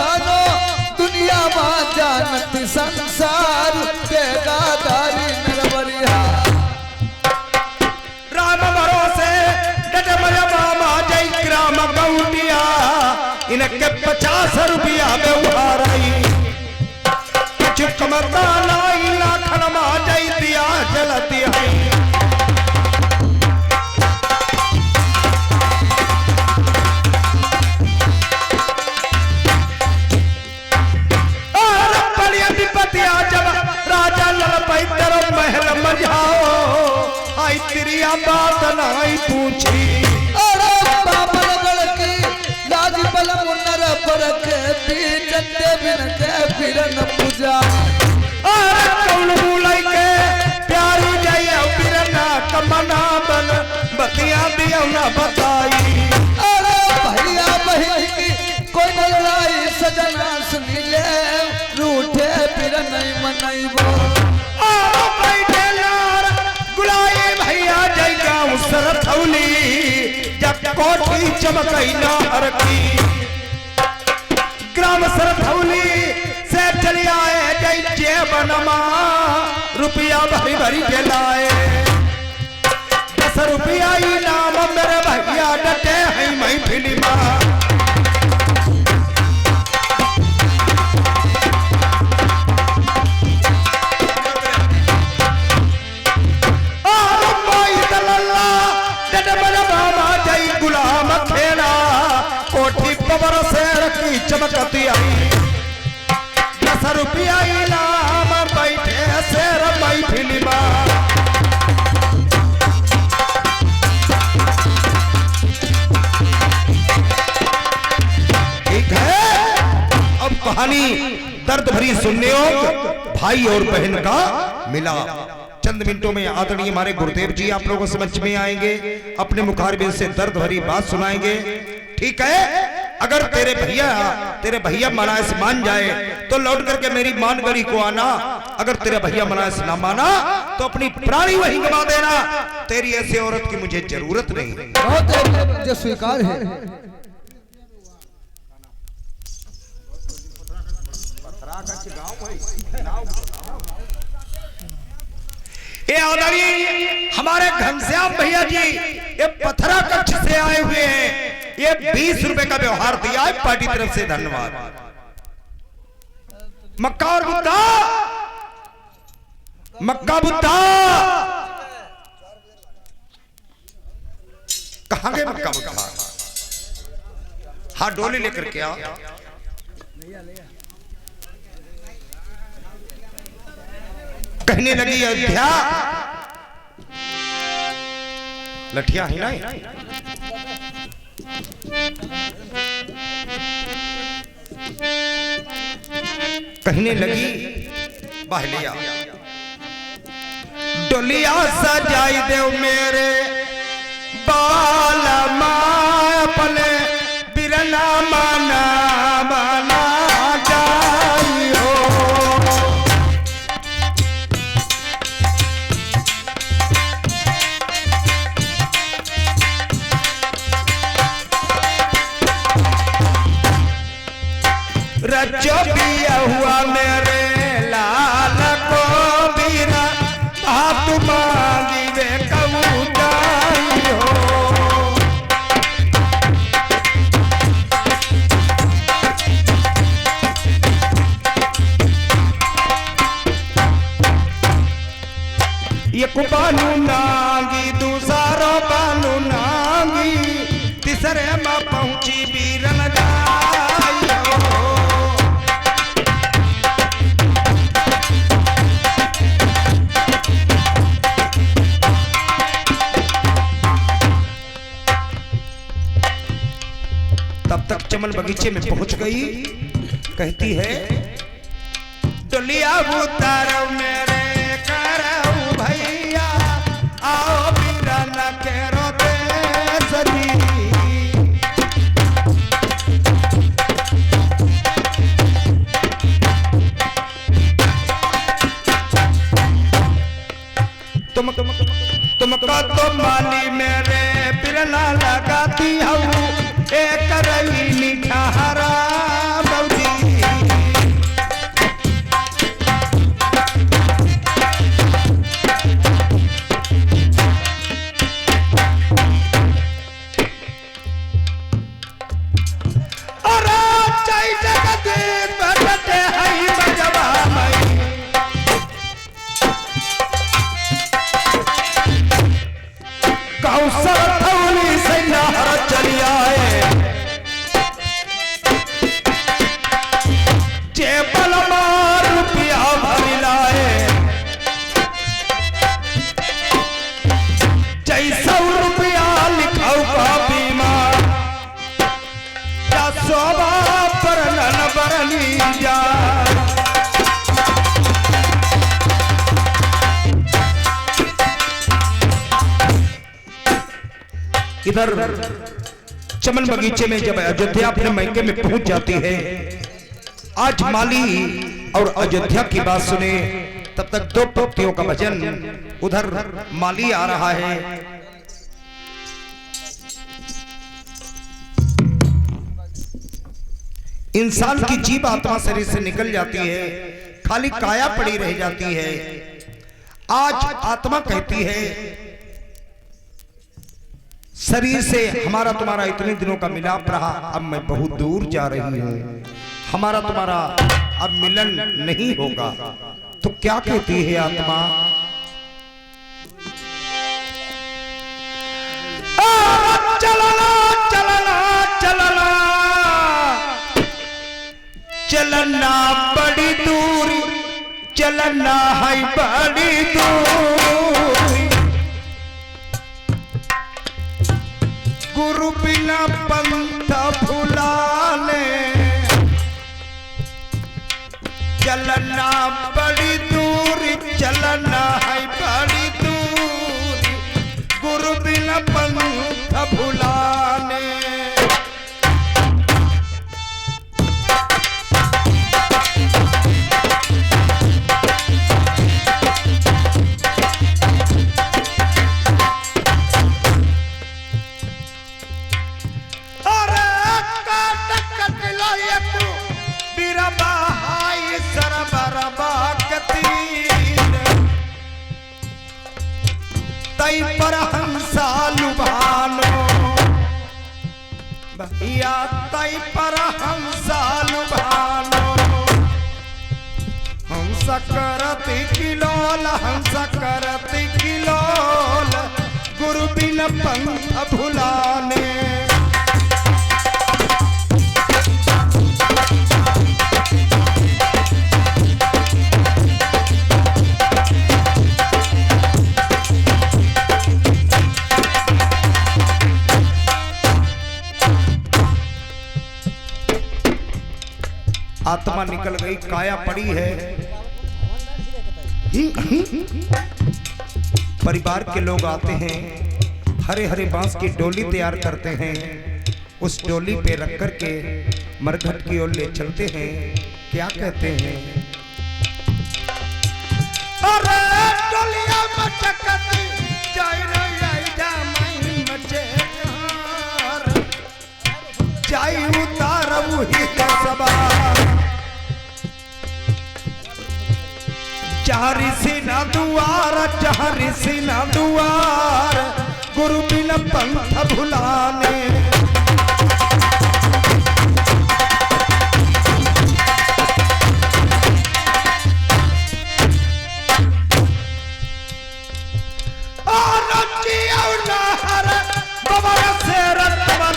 बखानो दुनिया में जानत संसार बेगादारी नरवरिया राम भरोसे डटमया मामा जय ग्राम गौटिया इनके 50 रुपया व्यवहार आई कुछ कमता लाई लाखन मा जय दिया जलती है महल मजाओ आई तिरिया बात नहीं पूछी अरे बाबल गड़की लाज बल मुन्नर पर के चंदे बिन के फिर न पूजा अरे कौन बुलाई के प्यारी जय फिर ना कमना बन बतिया दियो ना बताई अरे भैया बहन की कोई न लाई सजना सुन ले रूठे फिर नहीं मनाइबो सरथौली जब कोठी चमकई ना हरकी ग्राम सरथौली से चली आए जय जेबनमा रुपया भरी भरी के लाए 10 रुपया इनाम मेरे भैया डटे हैं महफिल में कबर से रखी चमकती आई 10 रुपया इनाम बैठे से रमाई फिल्मा ठीक है। अब कहानी दर्द भरी सुनने हो भाई और बहन का मिला चंद मिनटों में आदरणीय हमारे गुरुदेव जी आप लोगों समझ में आएंगे अपने मुखारबिन से दर्द भरी बात सुनाएंगे ठीक है। अगर तेरे भैया मनायस मान जाए तो लौट करके मेरी मान गढ़ी को आना अगर तेरे भैया मनायस ना माना तो अपनी प्राणी वही गवा देना तेरी ऐसी औरत की मुझे जरूरत नहीं बहुत जो स्वीकार है ये आदरणीय हमारे घनश्याम भैया जी ये पथरा कक्ष से आए हुए हैं ये 20 रुपए का व्यवहार दिया है पार्टी तरफ से धन्यवाद मक्का और बुद्धा मक्का बुद्धा कहां गए मक्का बुद्धा हाँ डोली लेकर के आओ कहने लगी अयोध्या लठिया है ना कहने लगी बहलिया डोलिया सजाई दे मेरे बाल अपने बिरना माना माना रचो दिया हुआ मेरे लाल को बीरा हाथ मांगी वे कबूताई हो ये बानू नांगी दूसरा बानू नांगी तीसरे में पहुंची बीरन तब तक चमन बगीचे में पहुंच गई कहती है डलिया उतारो मेरे करो भैया आओ बिना न केरो दे सदी तुमका तो माली मेरे बिरला लगाती हूँ एक रही निठारा बौजी चली जा। इधर चमन बगीचे में जब अयोध्या अपने मैके में पहुंच जाती है, आज माली और अयोध्या की बात सुने, तब तक दो पंक्तियों का भजन। उधर माली आ रहा है, इंसान की जीव आत्मा शरीर से निकल जाती है, खाली काया पड़ी रह जाती है। आज आत्मा कहती है शरीर से हमारा तुम्हारा इतने दिनों का मिलाप रहा, अब मैं बहुत दूर जा रही हूं, हमारा तुम्हारा अब मिलन नहीं होगा। तो क्या कहती है आत्मा? चलना चलना चलना चलना बड़ी दूरी, चलना है बड़ी दूरी, गुरु बिना पंथ भुलाने, चलना बड़ी दूरी, चलना है बड़ी दूरी, गुरु बिना पंथ भुलाने। तई पर हंसा लुभानो भैया, तई पर हंसा लुभानो, हंस करती किलोल, हंस करती किलोल, गुरु बिन पंथ भुलाने। आत्मा निकल गई, काया पड़ी है। परिवार के लोग आते हैं, हरे हरे बांस की डोली तैयार करते हैं, उस डोली पे रख कर के मरघट की ओर ले चलते हैं। क्या कहते हैं? अरे डोलिया मचकती जाई रे जा मैं मचे जाई उतार वही कसबा, चारी सीना दुआर, चारी सीना दुआर, गुरु बिन पंथ भुलाने।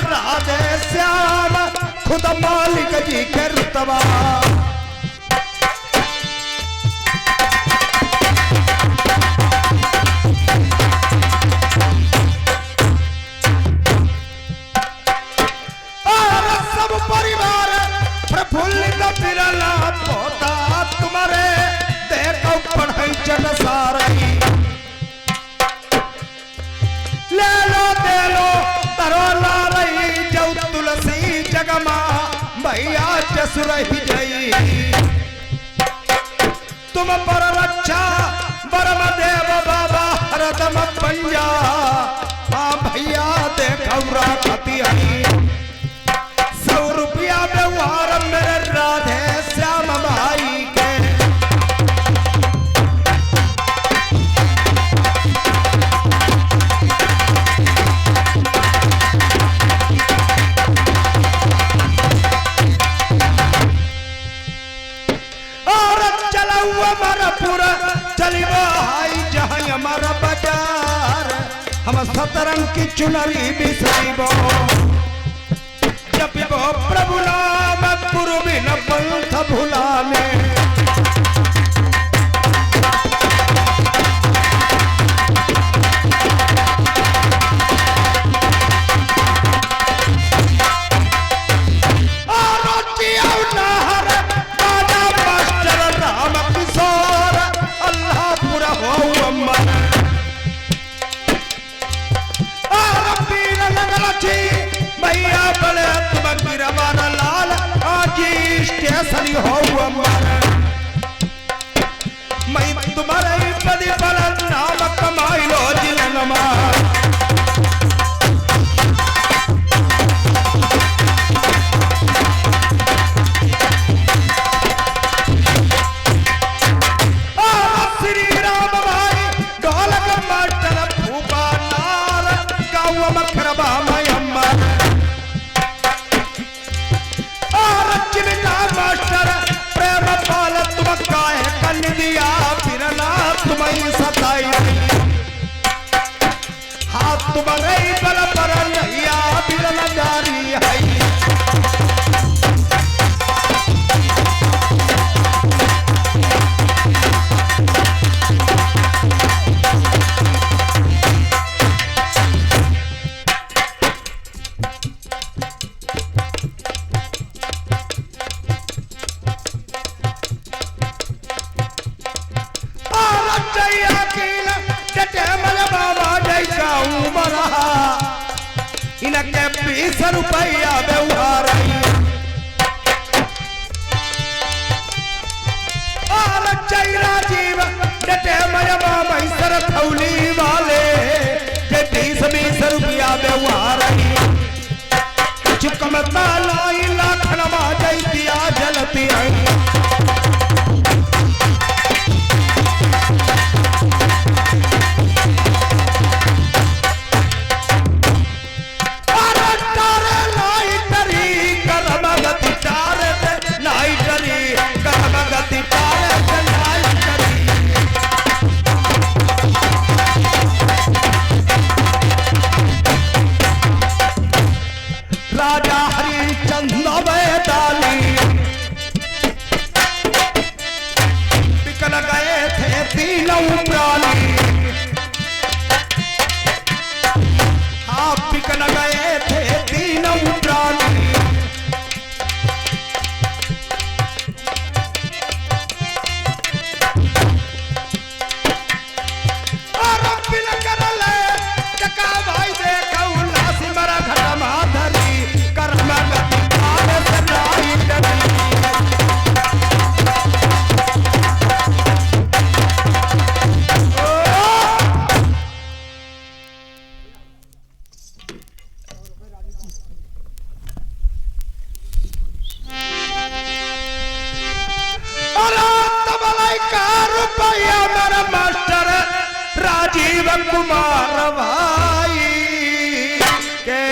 राधे श्याम खुद मालिक जी के रुतबा, परिवार प्रफुल्लित बिरला पोता तुम्हारे देखो पढ़ाई जग सारी, ले लो दे लो तरो ला रही जौ तुलसी जगमा भैया जसुर ही जई, तुम पर रक्षा बरम देव बाबा हरदम पंजा, हाँ भैया देखो राखती आई, 100 रुपया व्यवहार मेरे राधे श्याम भाई के। और चला हुआ हमारा पूरा चलिबो हाई जहाँ हमारा बाजार, हम सतरंग की चुनरी बिसरिबो, जब प्रभु नाम गुरु बिन पंथ भुलाने। और असली हो अमर मैं तुम्हारे पदी पर नाम कमाई लो जिलनमा श्री राम भाई ढोलक मास्टर फूफा नार गाँव मखरबा मैं अमर मास्टर प्रेम पाल तुम काहे कन दिया फिर ना तुम्हें सताई हाथ तुम्हारे बल पर नैया फिर न जारी है इनके 20 रुपया व्यवहार और चैरा जीव डटे मयमा मैसर थौली वाले के 20 रुपया व्यवहार चुकमता लाई लाखनमा जैतिया जलती आई राजा हरिचंद्र बैताली बिकल गए थे तीनों प्राणी हाँ बिकल गए थे तीनों प्राणी और बिल कर ले चका भाई देखो लासी मरा घटा माधरी मास्टर राजीव कुमार भाई के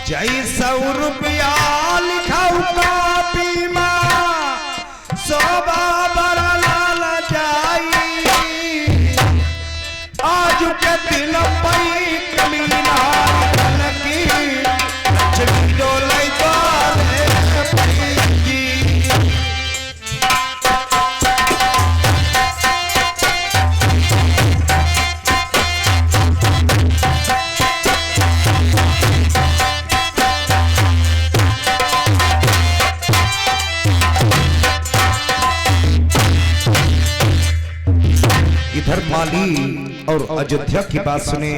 जय 100 रुपया लिखाऊ कापी माँ सोबा बड़ा लाल जाई आज के दिन पई कमीना लगी लक्ष्मी डोलाई बारे पईगी इधर माली और अयोध्या की बात सुने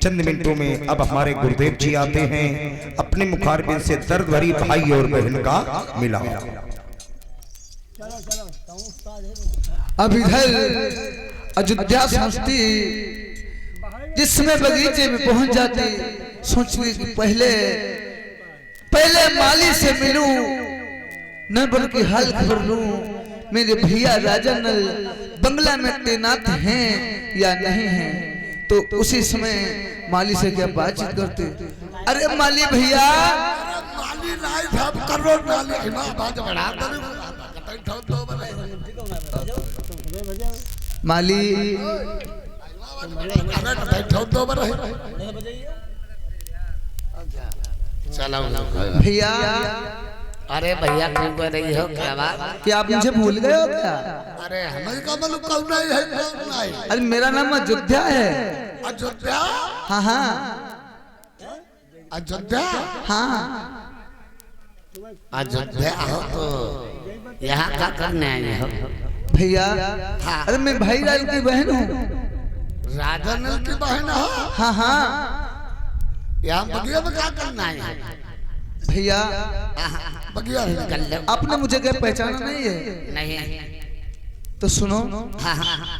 चंद मिनटों में अब हमारे गुरुदेव जी आते हैं अपने मुखारबिन से दर्द भरी भाई और बहन का मिलाप। अब इधर अयोध्या संस्ती जिसमें बगीचे में पहुंच जाती सोच ली पहले माली से मिलूं न बल्कि हाल खबर लूं मेरे भैया राजन बंगला में तैनात हैं या नहीं हैं। तो उसी समय माली से क्या बातचीत करते, अरे माली भैया माली नहीं सब करो माली ना बात बढ़ा दे माली चलो भैया अरे भैया क्यों कह रही हो, क्या बात? क्या आप मुझे भूल गए हो क्या? अरे हमें का मालूम कौन नहीं है कौन नहीं। अरे मेरा नाम अयोध्या है। अयोध्या हाँ हाँ अयोध्या हाँ। अयोध्या हो तो यहाँ क्या करने आई हो? भैया अरे मैं भाई लाल की बहन हूँ। राजा नल की बहन हो। हाँ हाँ यहाँ बगिया में क्या करना है? भैया बगिया है। कर लो। आपने मुझे क्या पहचाना नहीं है? नहीं। तो सुनो। हाँ हाँ हाँ।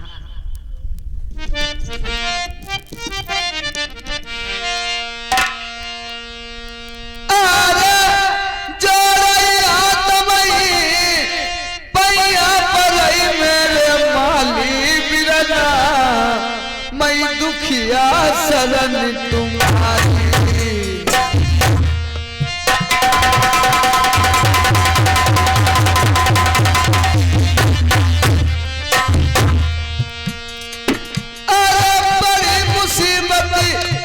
मैं दुखिया शरण तुम्हारी।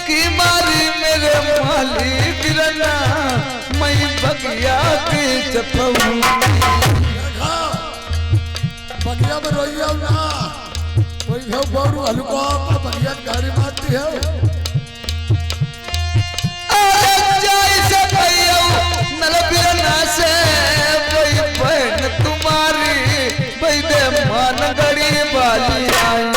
की मारी मेरे माली बिरना मैं बगिया के चपऊ। बगिया में रोइया ना कोई है बोरू हलको बगिया गाड़ी मारती है। जैसे भैया नल बिरना से कोई बहन तुम्हारी बैदे मान गड़ी वाली आई।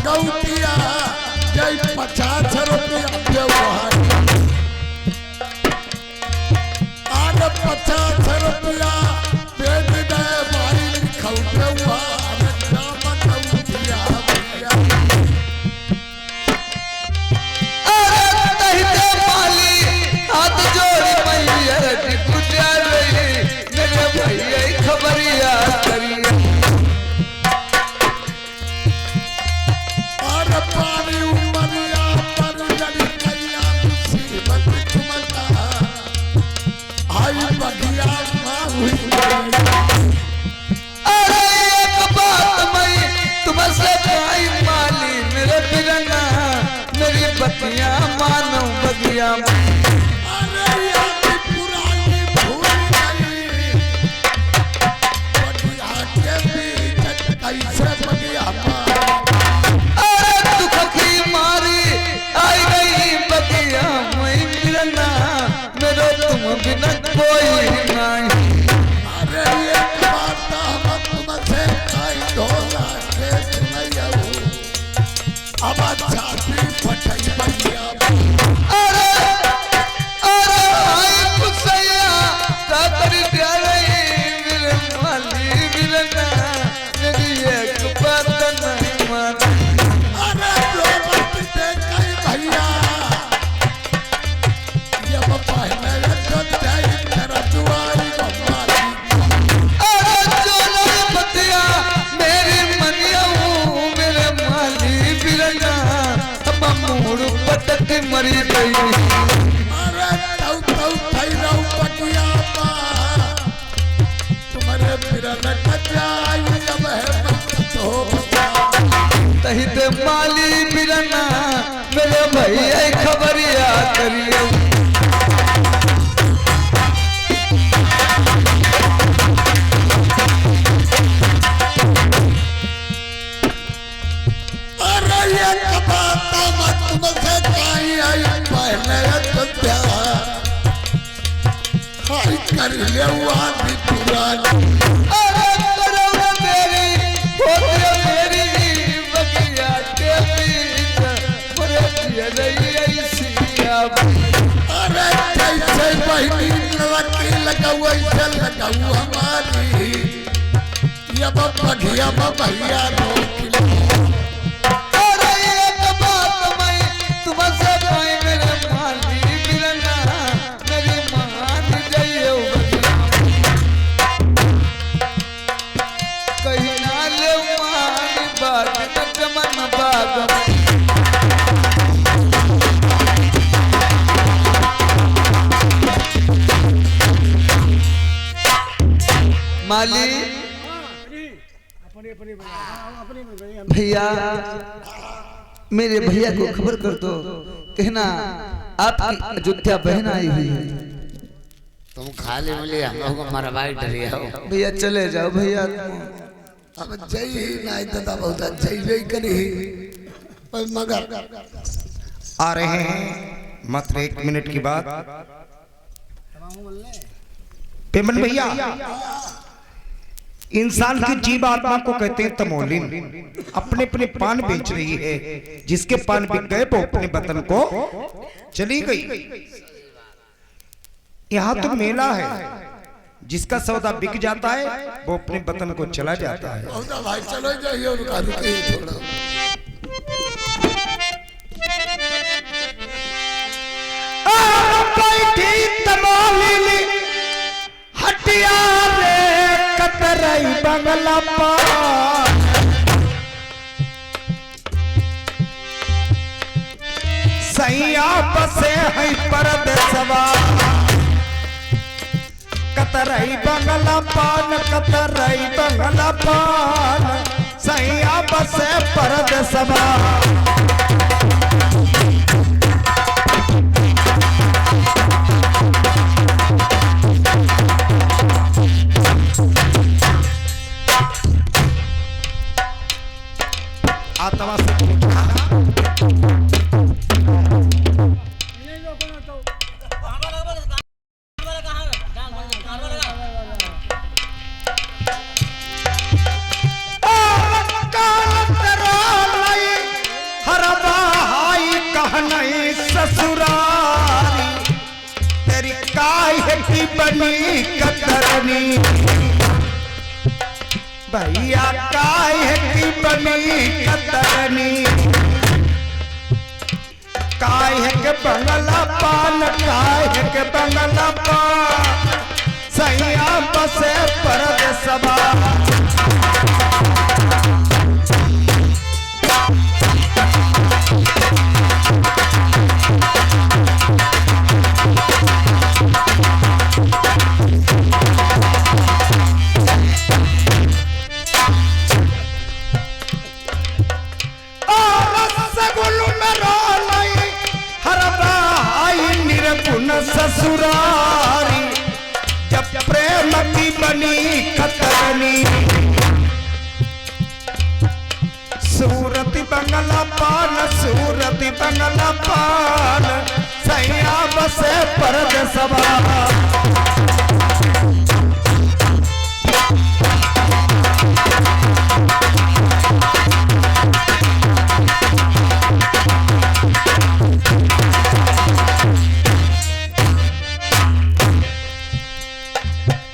गौतिया जय 50 रुपया व्यवहार आज 50 रुपया दे दे भाई लिखौते हुआ राम गौतिया भैया। अरे नहीं दे माली हाथ जोड़ मैया की पूजा रही मेरे भैया खबरिया करिए। पानी उमरिया पर जड़ी कैया मुसीबत तुमता आई बगिया मां हुई। अरे एक बात मैं तुमसे भाई माली मेरे बिरना मेरी बतिया मानो बगिया। अरे यार पुरानी भूल गई बगिया के बीच कैसे बगिया बिना कोई नहीं। अरे ये बात हम तुमसे कई ढोला के सुनाइयो अब छाती फटाई बगिया। अरे अरे आई कुसैया का कर दिया मेरे माली बिरना मेरी एक बात नहीं माना। अरे जो बात दे कई भैया ये पहले मरी गई। अरे तौ तौ थई रहू बगिया तुम्हारे बिरन कचाई जब है तो तही ते माली बिरना मेरे भैया खबरिया करियो। अरे ये कबाता मत तुमसे कर ले वादी पुरानी। अरे करो मेरी होती मेरी बगिया के बीच पूरे रही ऐसी। अरे कैसे बहनी लड़की लगाऊ ऐसे लगाऊ हमारी ये बगिया भैया रोक लो। अरे एक बात मैं तुमसे भाई मेरे माली बिरना मेरी मान जाइयो। माली भैया मेरे भैया को खबर कर दो, कहना आपकी अयोध्या बहन आई हुई है। तुम खाली मिले हम लोग को मरवाई डरी हो। भैया चले जाओ भैया। अब जय ही नहीं दादा बहुत जय जय करी पर मगर आ रहे हैं मात्र 1 मिनट की बात। पेमन भैया, इंसान की जीव आत्मा को कहते हैं तमोलिन। अपने अपने पान बेच रही है, जिसके पान बिक गए वो अपने वतन को चली गई। यहाँ तो मेला है, जिसका सौदा बिक जाता है वो अपने वतन को चला जाता है। बहुत भाई चलो जाइए उनका रुकिए थोड़ा। हटिया रे कतरई बंगला पान, सैया बसे है परदेसवा। कतरई बंगला पान, कतरई बंगला पान, सैया बसे परदेसवा। आत्मा से ससुरारी तेरी काहे की बनी कतरनी, भैया काहे की बनी कतरनी। काहे के बंगला पान, काहे के बंगला पान, सैया बसे परदेसवा। ससुरारी जब प्रेम की बनी कतरनी, सूरत बंगला पान, सूरत बंगला पान, सैया बसे परदेसवा।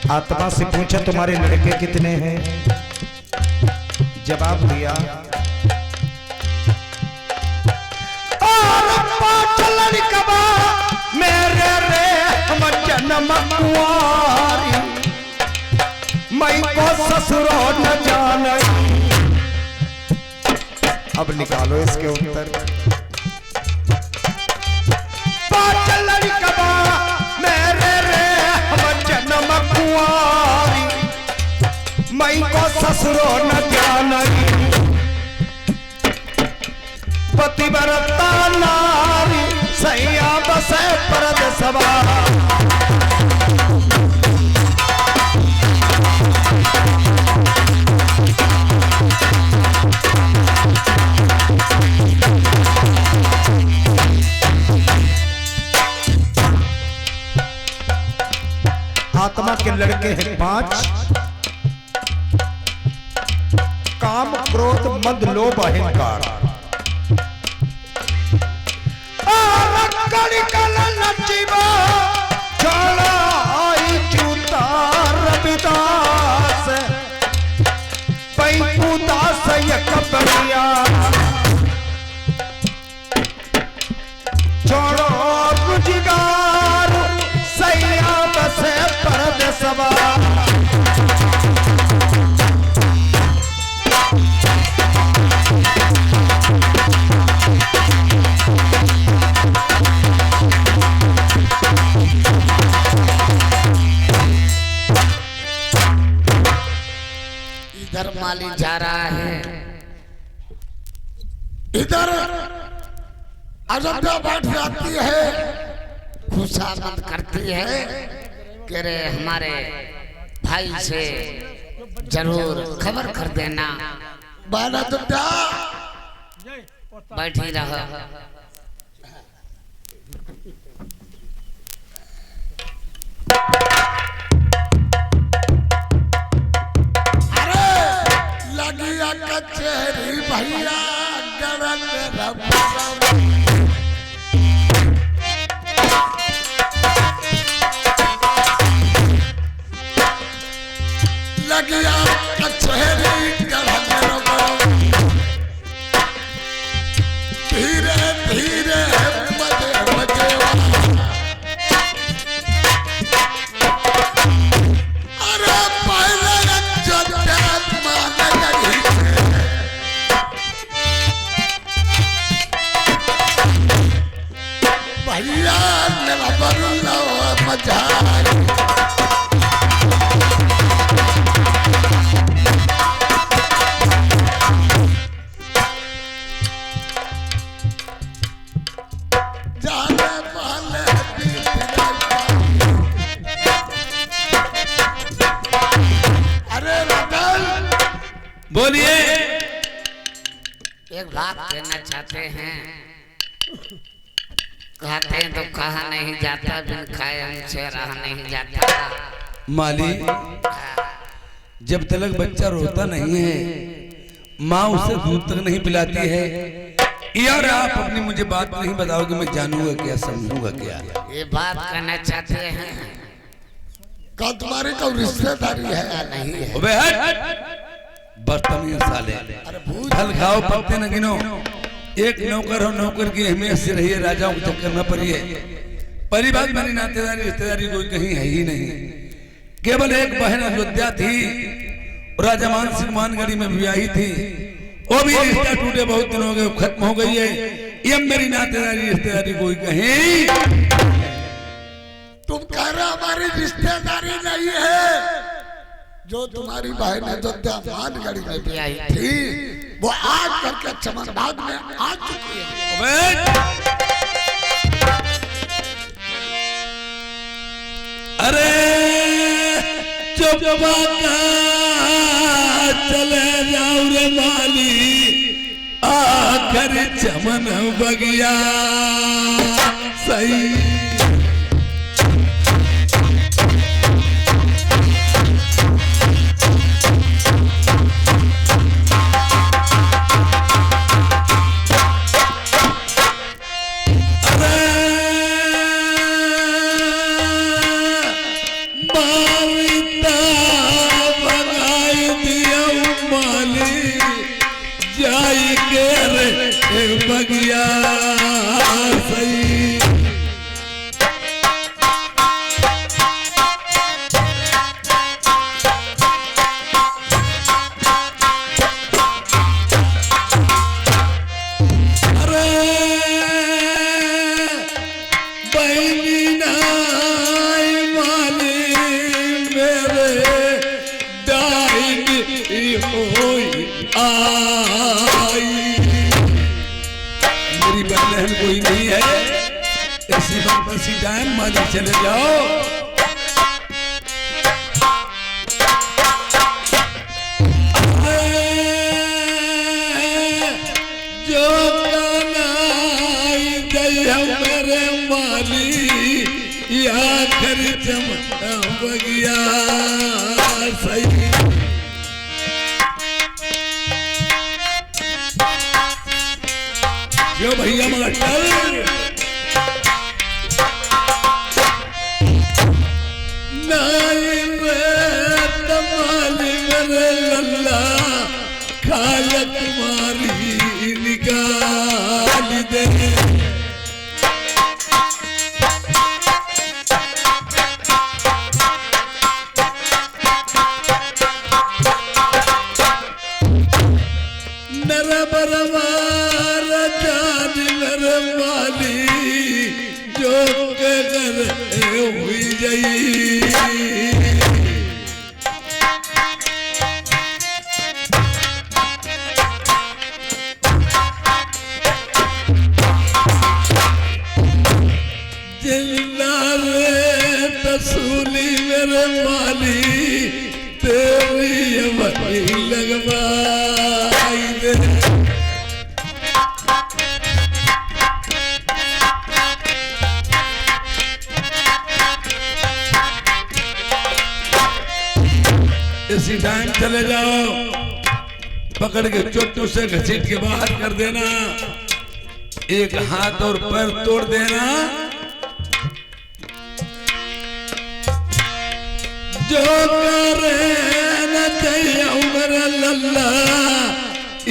आत्मा से पूछा तुम्हारे लड़के कितने हैं? जवाब दिया और 5 लड़कवा मेरे रे हम जन्म कुआरी, मैं को ससुरो न जाने। अब निकालो इसके उत्तर। 5 लड़कवा मेरे रे हम जन्म कुआरी, मैं को ससुरो न जानी। पतिव्रता नारी सैया बसे परदेसवा। आत्मा के लड़के हैं 5, काम क्रोध मद लोभ अहंकार। रविदास पैदास कबरिया छोड़ो रुजगार, सैया बसे परदेसवा। वाली जा रहा है, इधर अयोध्या बैठ जाती है, खुशामद करती है कि रे हमारे भाई से जरूर खबर कर देना। बाला अयोध्या बैठी रहो। अरे लगिया कचहरी भैया गरल लगिया कचहरी गरल धीरे धीरे मजे मजे अरे पहले जगत मान गई भैया मेरा बरुला मजा बोलिए। एक बात कहना चाहते हैं, कहते हैं तो कहा नहीं जाता, बिन खाए हमसे रहा नहीं जाता। माली, जब तक बच्चा रोता नहीं है माँ उसे दूध तक नहीं पिलाती है। यार आप अपनी मुझे बात नहीं बताओगे, मैं जानूंगा क्या, समझूंगा क्या? ये बात कहना चाहते हैं, का तुम्हारी तो रिश्तेदारी है नहीं है? अबे हट, बदतमीज साले, फल खाओ पत्ते न गिनो। एक नौकर हो, नौकर की अहमियत से रहिए, राजाओं को चक्कर न पड़िए। पहली बात, मेरी नातेदारी रिश्तेदारी कोई कहीं है ही नहीं। केवल एक बहन अयोध्या थी, राजा मान सिंह मानगढ़ी में ब्याही थी, वो भी रिश्ता टूटे बहुत दिन हो गए, खत्म हो गई है। ये मेरी नातेदारी रिश्तेदारी कोई कहीं। तुम कह रहे हमारी रिश्तेदारी नहीं है? जो तुम्हारी बहन अयोध्या मानगढ़ी में ब्याही थी वो आज करके चमनबाग में आ चुकी है। अरे चुप चले जाओ रे माली, आखिर चमन बगिया सही। बगिया सही। अरे बहनी नाई माली मेरे डाई होई आई। बहन कोई नहीं है, ऐसी बात इसी टाइम माली चले जाओ। जो मेरे माली या कर बगिया सही। जो भैया मगर तमाली मेरे लल्ला खाल तुम्हारी निकाल दे। नर बरवार जान मेरे माली जो के घर हुई जाई। इसी टाइम चले जाओ, पकड़ के चोटू से घसीट के बाहर कर देना, एक हाथ और पैर तोड़ देना। जो करे न चाहिए उमर लल्ला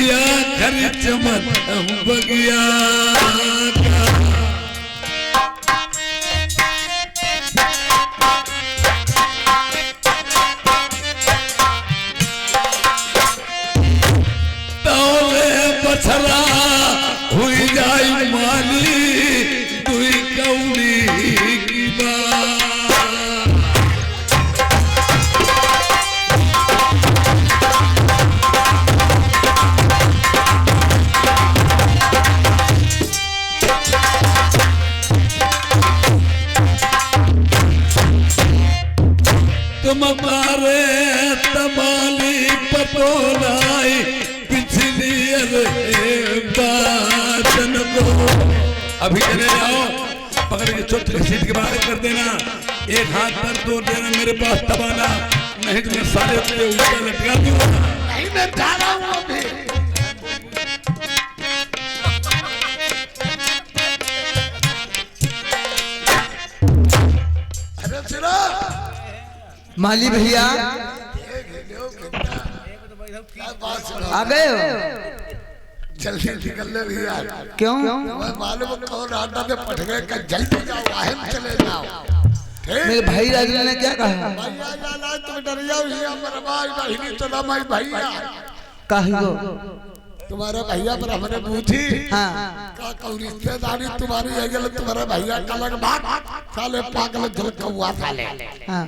या खर्च मत बगिया का। बछरा हुई जाई माली दुई कौड़ी की बात। तुम मारे तमाली पटोलाई बातन को। अभी चले जाओ, पकड़ के चोट घसीट के बाहर कर देना, एक हाथ पर तोड़ देना, मेरे पास तबाना नहीं तो मैं सारे तेरे ऊपर लटका दूंगा। नहीं मैं जा रहा हूँ अभी। अरे सुनो माली भैया आ गए हो? जल्दी निकल ले भैया। क्यों? मैं मालूम कौन आटा में पट गए का, जल्दी जाओ, अहम चले जाओ। मेरे भाई राजा ने क्या कहा? भैया जाना तुम डर जाओ, मेरा भाई बहिनी तो ना मैं भैया कहियो तुम्हारे भैया पर हमने पूछी। हाँ का कहूँ रिश्तेदारी तुम्हारी है, गल तुम्हारे भैया का लग बात साले पागल दिल कौआ साले। हाँ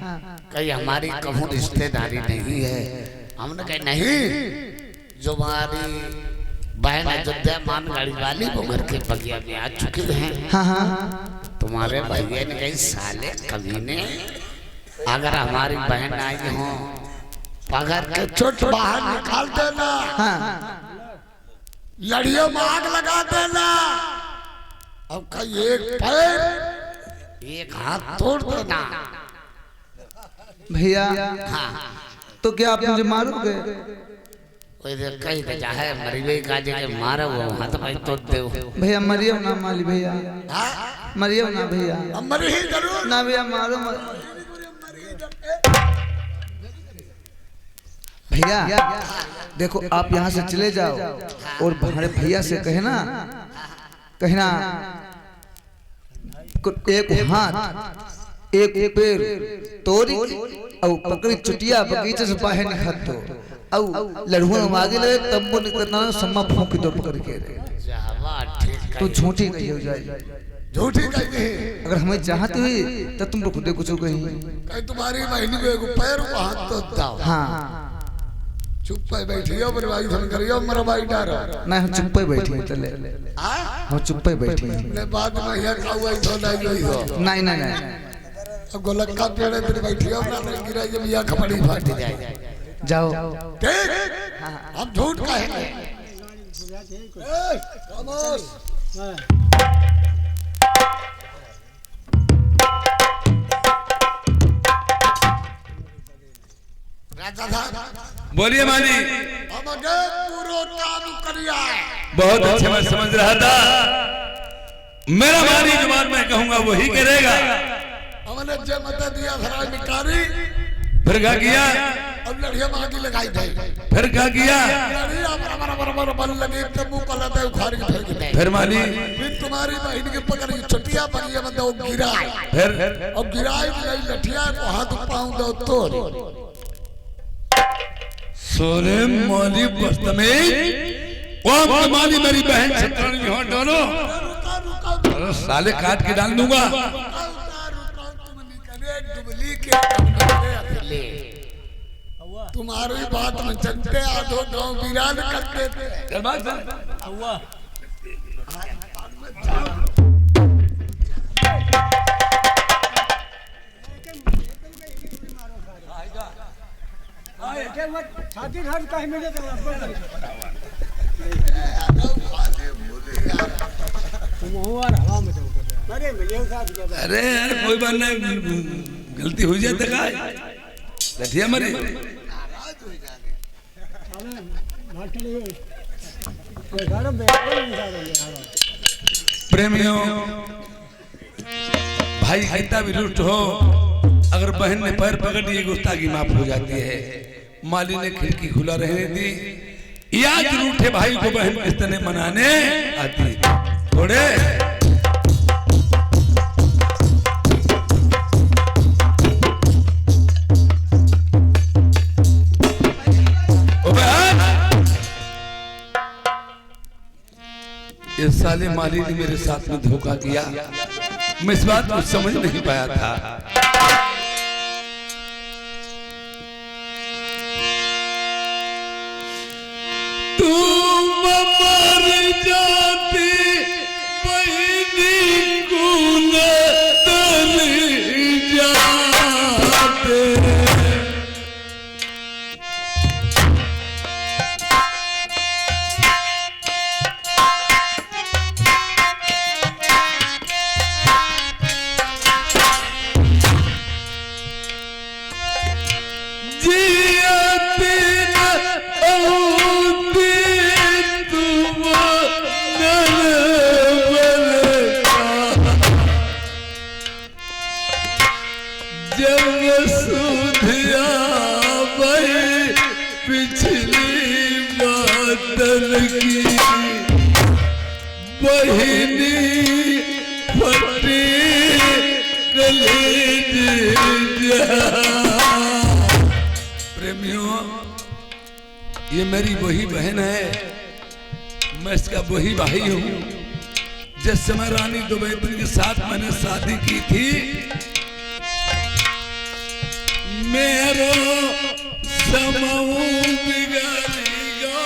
कहीं हमारी कहूँ रिश्तेदारी नहीं है। हमने कहा नहीं, जो हमारी बहन अयोध्या मान गाड़ी वाली वो घर के बगिया में आ चुके हैं। हाँ हाँ तुम्हारे भैया ने कही साले कभी ने अगर हमारी बहन आई हो पकड़ के चोट बाहर निकाल देना, हाँ लड़ियों में आग लगा देना, अब कहीं एक पैर एक हाथ तोड़ देना। भैया हाँ तो क्या आप मुझे मारोगे? कही बजा है मरीबे का जगह मारा वो हाथ भाई तोड़ दे। भैया मरियो ना माली भैया, मरियो ना भैया, अमर ही जरूर ना भैया मारो भैया। देखो आप यहाँ से चले जाओ और हमारे भैया से कहना एक हाथ एक पैर तोड़ी और पकड़ी चुटिया बगीचे से बाहर निकल दो और लड़हुआ मांगे लगे तंबू निकलना सम्मा फूंक दो पकड़ के। तो झूठी कही हो जाए, झूठी कही। अगर हमें चाहती हुई तो तुम तो खुद कुछ कहीं कहीं तुम्हारी बहनी को एक पैर को हाथ तो दाओ। हाँ चुप पे बैठियो, मेरे भाई धन करियो, मेरा भाई डर नहीं, हम चुप पे बैठे हैं चले, हम चुप पे बैठे हैं। ने बाद में यह खावा ही तो नहीं हो। नहीं नहीं नहीं अब गोलक्का पेड़े पे बैठियो ना, नहीं गिरा जब यह खपड़ी फाट जाए। जाओ ठीक हम झूठ कहेंगे। खामोश। बोलिए माली। हम अगे पूरा काम करिया। बहुत अच्छे मैं समझ रहा था, मेरा माली जुबान में कहूंगा वही करेगा। हमने जे मत दिया सराय मिकारी, फिर क्या किया? अब लड़ियां मांगी लगाई थे, फिर क्या किया? लड़ियां बराबर बन लगी, तंबू पलटे उखाड़ के फेंक दे। फिर माली फिर तुम्हारी बहन के पकड़ के छुट्टियां बगिया में दो गिरा, फिर अब गिराई गई लठिया को हाथ पांव दो तोड़। सोरे माली बदतमीज, वो माली मेरी बहन से प्राणी में हाथ डालो, रुका साले काट के डाल दूंगा। तुम निकले डुबली के ले तुम्हारी बात में चलते आधो गांव विरान करते थे। चल बात चल। छाती घर का ही मिले तो अरे यार कोई बात नहीं, गलती हो जाए तो का लठिया मरे। प्रेमियों, भाई कितना भी रुष्ट हो, अगर बहन ने पैर पकड़ लिए गुस्ताखी माफ हो जाती है। माली ने खिड़की खुला रहने दी। याद रूठे भाई को बहन किस तरह मनाने आती। थोड़े ये साले माली ने मेरे साथ में धोखा किया, मैं इस बात को समझ नहीं पाया था। तुम मर जाती बहनी को न तर जाते। प्रेमियों, ये मेरी वही बहन है, मैं इसका वही भाई हूँ। जिस समय रानी दुबेदन के साथ मैंने शादी की थी, मेरो समूह बिगड़ेगा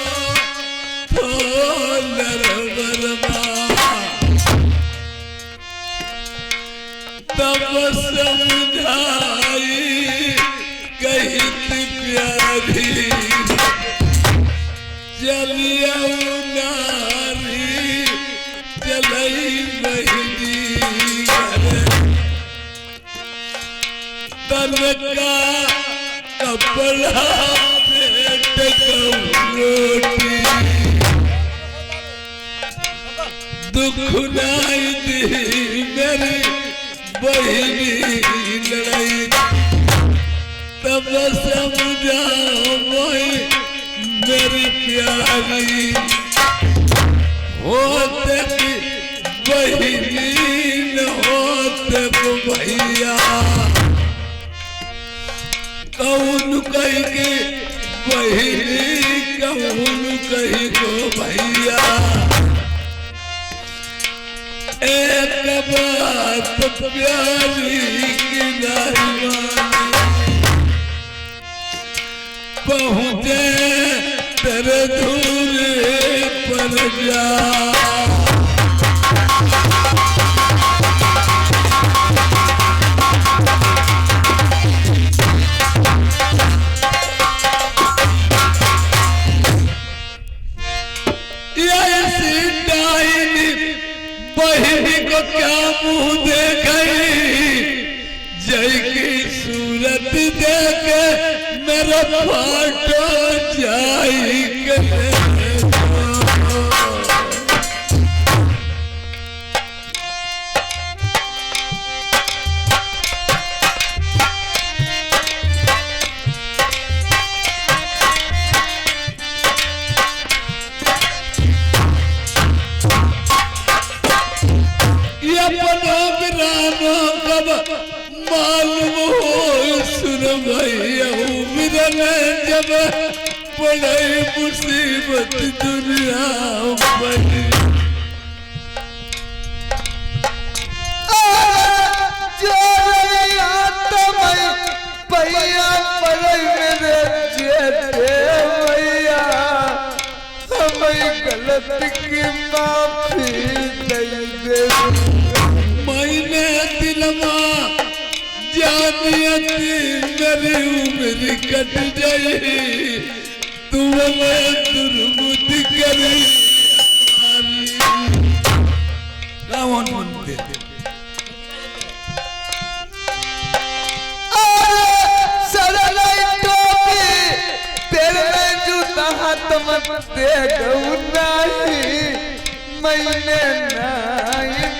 तब समझाई कही प्यारी चलिया नारी चलई बहनी तन का कपड़ा पेट रोटी दुख नाई दी मेरी बहनी लड़ाई तब समझाओ मेरी प्यारी होते बहनी न होते भैया कौन कही के बहनी कौन कही को भैया। एक बात प्यारी की नहीं पहुँचे तेरे दूर पर जा बहनी को क्या मुंह देखे जय की सूरत देख मेरा फाटो जाएगा। मालूम हो सुन भैया मिलन जब बड़ी मुसीबत दुनिया बनी भैया मेरे भैया हमें गलत की माफी दे मैंने दिलवा जानियती मेरी उम्र कट जाए तुम दुर्बुद्धि करी रावण बनते तेरे में जूता हाथ मत मैंने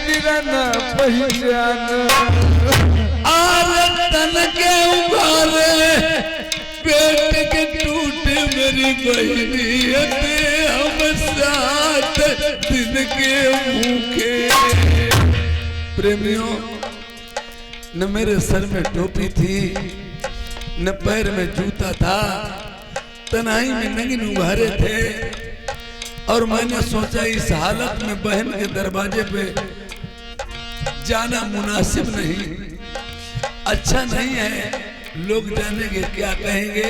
तेरा ना पहचान तन के उबारे पेट के टूटे मेरी बहनी हम 7 दिन के भूखे। प्रेमियों, न मेरे सर में टोपी थी न पैर में जूता था, तन्हाई में नंगिन उभारे थे और मैंने सोचा इस हालत में बहन के दरवाजे पे जाना मुनासिब नहीं, अच्छा नहीं है, लोग जानेंगे क्या कहेंगे।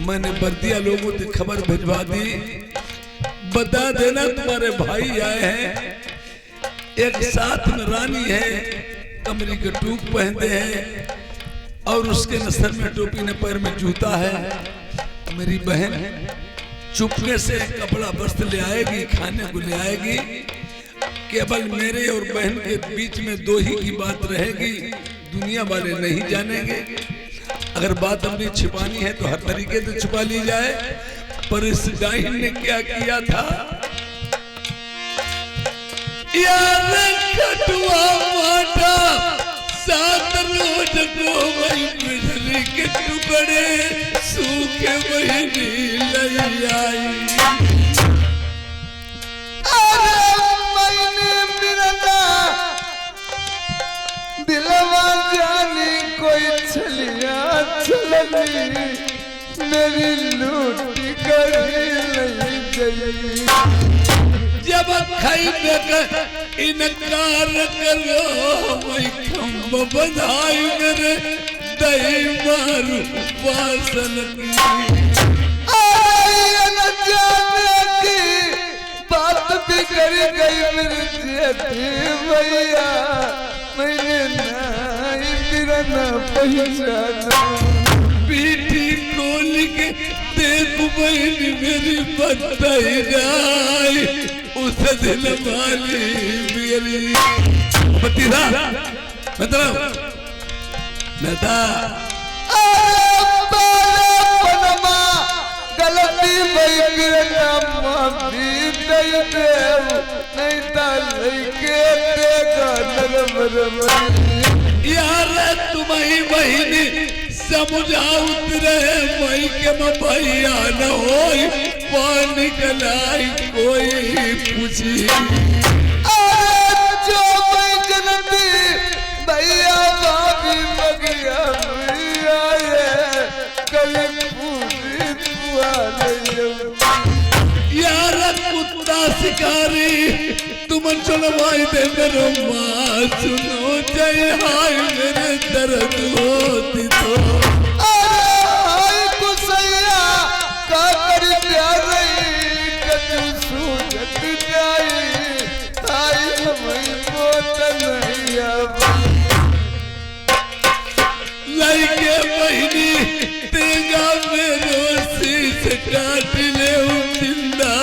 मैंने बर्दिया लोगों से खबर भिजवा दी, बता देना तुम्हारे भाई आए हैं, एक साथ में रानी है, कमरी के टूक पहनते हैं और उसके न सर में टोपी न पैर में जूता है। मेरी बहन चुपके से कपड़ा वस्त्र ले आएगी, खाने को ले आएगी, केवल मेरे और बहन के बीच में 2 ही की बात रहेगी, दुनिया वाले नहीं जानेंगे। अगर बात अपनी छिपानी है तो हर तरीके से छुपा ली जाए, पर इस डाइन ने क्या किया था, यार कटुआ माटा 7 रोज को वही बिजली के टुकड़े सूखे महीने ले आई। दिलवा जानी कोई छलिया छलनी मेरी लूटी गई नहीं गई। जब खाइबे इनकार करो वही खम्ब बधाई मेरे दही मारू वासन जाने की बात बिगड़ गई मेरे जेठी भैया, मैंने तेरा ना पहचाना। पीठी खोल के देख बहन मेरी बताई जाए उस दिल वाली मेरी बतीरा गलती माफी दे नहीं के यार तुम्हारी बहनी समझा उतरे मई के भैया न हो पानी कलाई कोई पूछी। जो मैं जनती भैया भाभी मगिया भैया ये कभी पूरी दुआ यार कुत्ता शिकारी तुम चलवाई दे मेरे माँ सुनो जय हाय मेरे दर्द होती तो हाय कुसैया का कर प्यारे कछु सूझत जाई हाय हमें मोत नहीं लाइके बहनी तेगा मेरो शीश काट ले जिंदा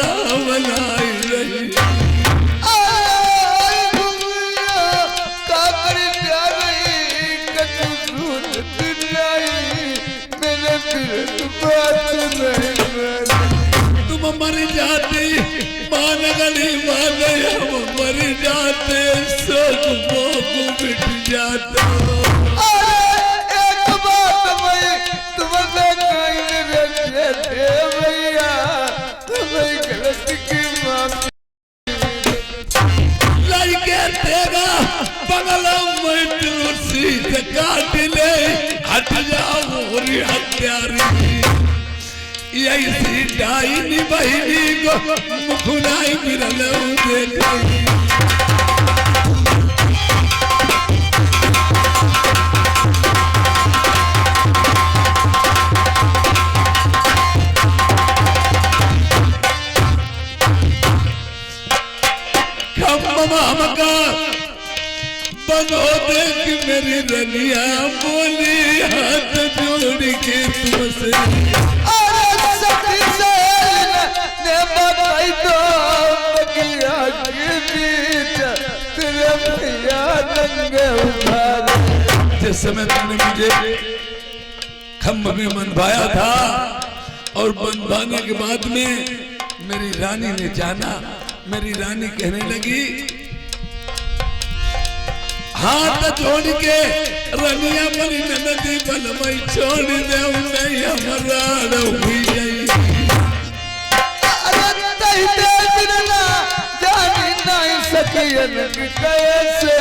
बनाई रही। तुम मर जाते मान गली माने हम मर जाते सोच मोकू मिट जाता। एक बात मैं तुमसे कहने रखे थे भैया तुम्हें गलती की माफी लाइके तेगा बगला मैं तुलसी से काट ले हट जाओ मोरी हत्यारी। ऐसी डाइनी बहनी को मुखुनाई मिरल देखी। हमका बनो देख मेरी रनिया बोली हाथ जोड़ के तुमसे ने बताई तो बगिया के बीच तेरे भैया दंगे उठाए। जिस समय तुमने मुझे खम्भ में बंधवाया था और बंधवाने के बाद में मेरी रानी ने जाना मेरी रानी कहने लगी, हाथ जोड़ के रनिया मरी नदी बलमई छोड़ दे नहीं हमारा हुई जाई। अरे तैते बिना जानी नहीं सकियन कैसे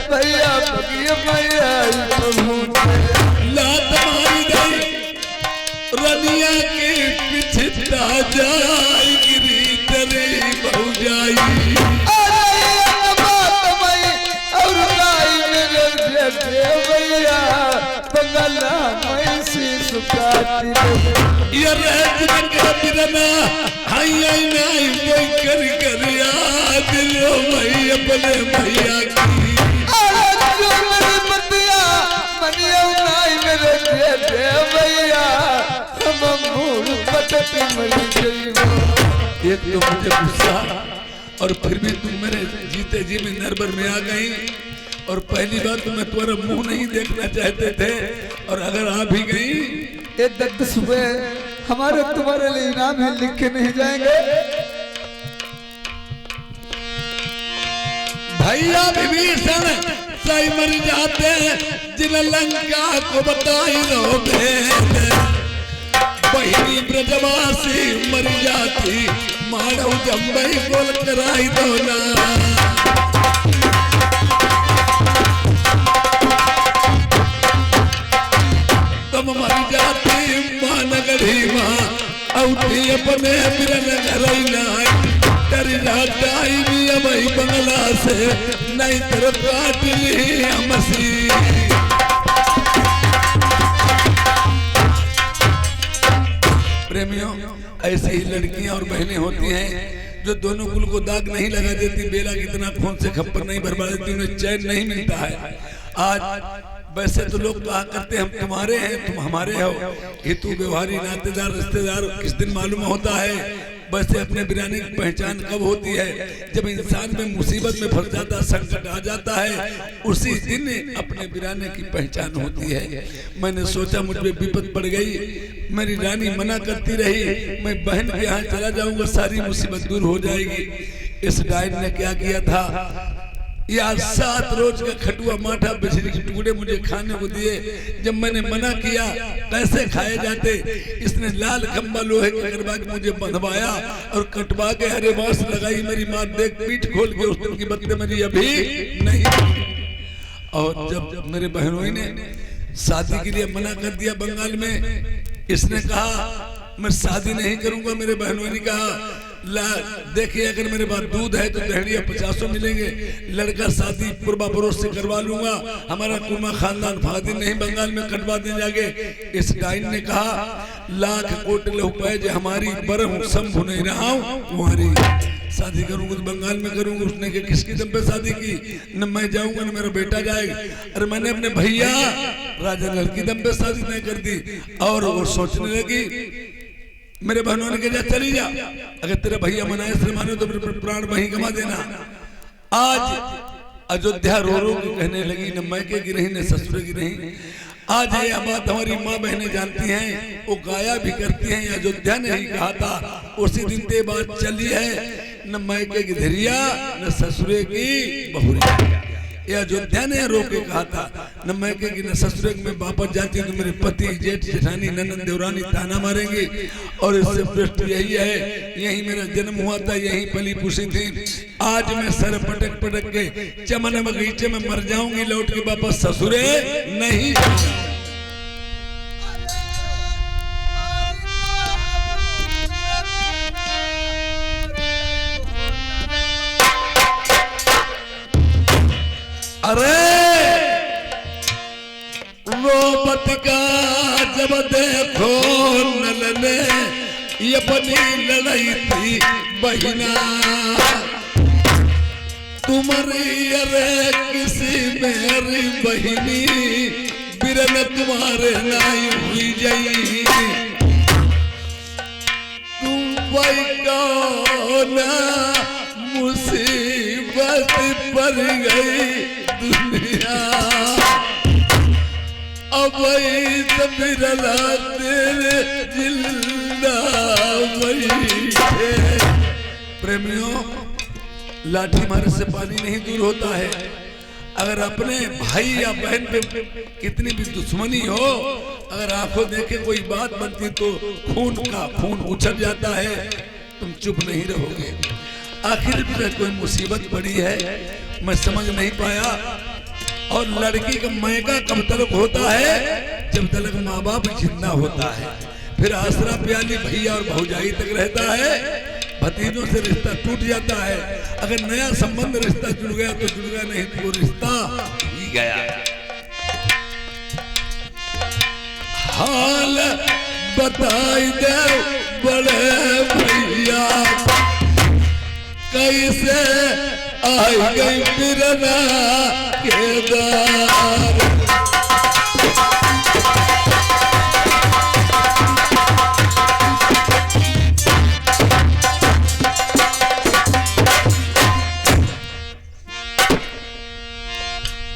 भैया बगिया मैया प्रभु लात मारी गई रनिया के पिछता जाई गिरी तेरे बहु जाई। ये रहत के बिना हाय हाय नहीं कोई कर कर याद लो भाई अपने भैया की। अरे जो मेरी बतिया मनिया नहीं मेरे दे भैया हम मूल पटक मर गई। एक तो मुझे गुस्सा और फिर भी तुम मेरे जीते जी में नरबर में आ गई। और पहली बात तो मैं तुम्हारा मुंह नहीं देखना चाहते थे और अगर आ भी गई एक दर्द सुबह हमारे तुम्हारे लिए इनाम है, लिख के नहीं जाएंगे। भैया विभीषण सही मर जाते जिन लंका को बताई रो बहिनी ब्रजवासी मर जाती मानव जम्बई बोल कराई दो ना। तब मर जाती माँ नगरी माँ औठी अपने बिरन घरैना डर जाई भी अबई बंगला से नहीं तरफ काट ली हमसी। प्रेमियों ऐसे ही लड़कियां और बहनें होती हैं जो दोनों कुल को दाग नहीं लगा देती, बेला कितना खून से खप्पर नहीं भरवा देती, उन्हें चैन नहीं मिलता है। आज वैसे तो लोग कहा करते हम तुम्हारे हैं तुम हमारे हो, हितू व्यवहारी नातेदार रिश्तेदार किस दिन मालूम होता है। वैसे अपने बिराने की पहचान कब होती है? जब इंसान में मुसीबत में फंस जाता, संकट आ जाता है, उसी दिन अपने बिराने की पहचान होती है। मैंने सोचा मुझ पे विपद पड़ गई, मेरी रानी मना करती रही, मैं बहन के यहाँ चला जाऊंगा सारी मुसीबत दूर हो जाएगी। इस डायन ने क्या किया था, या 7 रोज का खटुआ माठा बिजली के टुकड़े मुझे खाने को दिए। जब मैंने मना किया कैसे खाए जाते, इसने लाल खंबा लोहे के करवा के मुझे बंधवाया और कटवा के हरे बांस लगाई। मेरी माँ देख पीठ खोल के उस दिन की बत्ती मेरी अभी नहीं। और जब मेरे बहनों ने शादी के लिए मना कर दिया बंगाल में, इसने कहा मैं शादी नहीं करूंगा। मेरे बहनों ने कहा ला देखिए अगर मेरे पास दूध है तो दहड़िया 50 मिलेंगे, लड़का शादी पूर्वा पड़ोस से करवा लूंगा, हमारा कुर्मा खानदान फादी नहीं बंगाल में कटवा दे जाके। इस डाइन ने कहा लाख कोट रुपए जो हमारी बरम शंभु नहीं रहा हूं तुम्हारी शादी करूंगा तो बंगाल में करूंगा। उसने के किसकी दम पे शादी की, न मैं जाऊंगा न मेरा बेटा जाएगा। अरे मैंने अपने भैया राजा नल की दम पे शादी नहीं कर दी। और वो सोचने लगी, मेरे बहनों ने कहा चली जा, अगर तेरा भैया मनाए से मानो तो मेरे प्राण वहीं गवा देना। आज अयोध्या रो रो के कहने लगी, न मैके की रही न ससुर की रही। आज ये बात हमारी माँ बहनें जानती हैं, वो गाया भी करती हैं। अयोध्या ने ही कहा था, उसी दिन ते बात चली है, न मैके की धैर्या न ससुरे की बहुरिया। ये अयोध्या ने रो के कहा था, न मैके की न ससुरे में वापस जाती तो मेरे पति जेठ जेठानी ननद देवरानी ताना मारेंगे। और इससे पृष्ठ यही है, यही मेरा जन्म हुआ था, यही पली पुसी थी। आज मैं सर पटक पटक के चमन बगीचे में मर जाऊंगी, लौट के वापस ससुरे नहीं। अरे रोबत का जब देखो नल ने ये अपनी लड़ाई थी बहिना, तुम्हारी अरे किसी मेरी बहिनी बिरन तुम्हारे नाई हुई जाई। तुम भाई कौन मुसीबत पड़ गई दुनिया, अब बिरला तेरे जिंदा वही है। प्रेमियों लाठी मारने से पानी नहीं दूर होता है। अगर अपने भाई या बहन पे कितनी भी दुश्मनी हो, अगर आंखों देखे कोई बात बनती तो खून उछल जाता है, तुम चुप नहीं रहोगे। आखिर में कोई मुसीबत पड़ी है, मैं समझ नहीं पाया। और लड़की का मायका कब तक होता है? जब तक माँ बाप जिंदा होता है। फिर आसरा प्याली भैया और भौजाई तक रहता है, भतीजों से रिश्ता टूट जाता है। अगर नया संबंध रिश्ता जुड़ गया तो जुड़ गया, नहीं तो वो रिश्ता ही गया। हाल बताई दे बड़े भैया, कैसे आई गई बिरना के दार।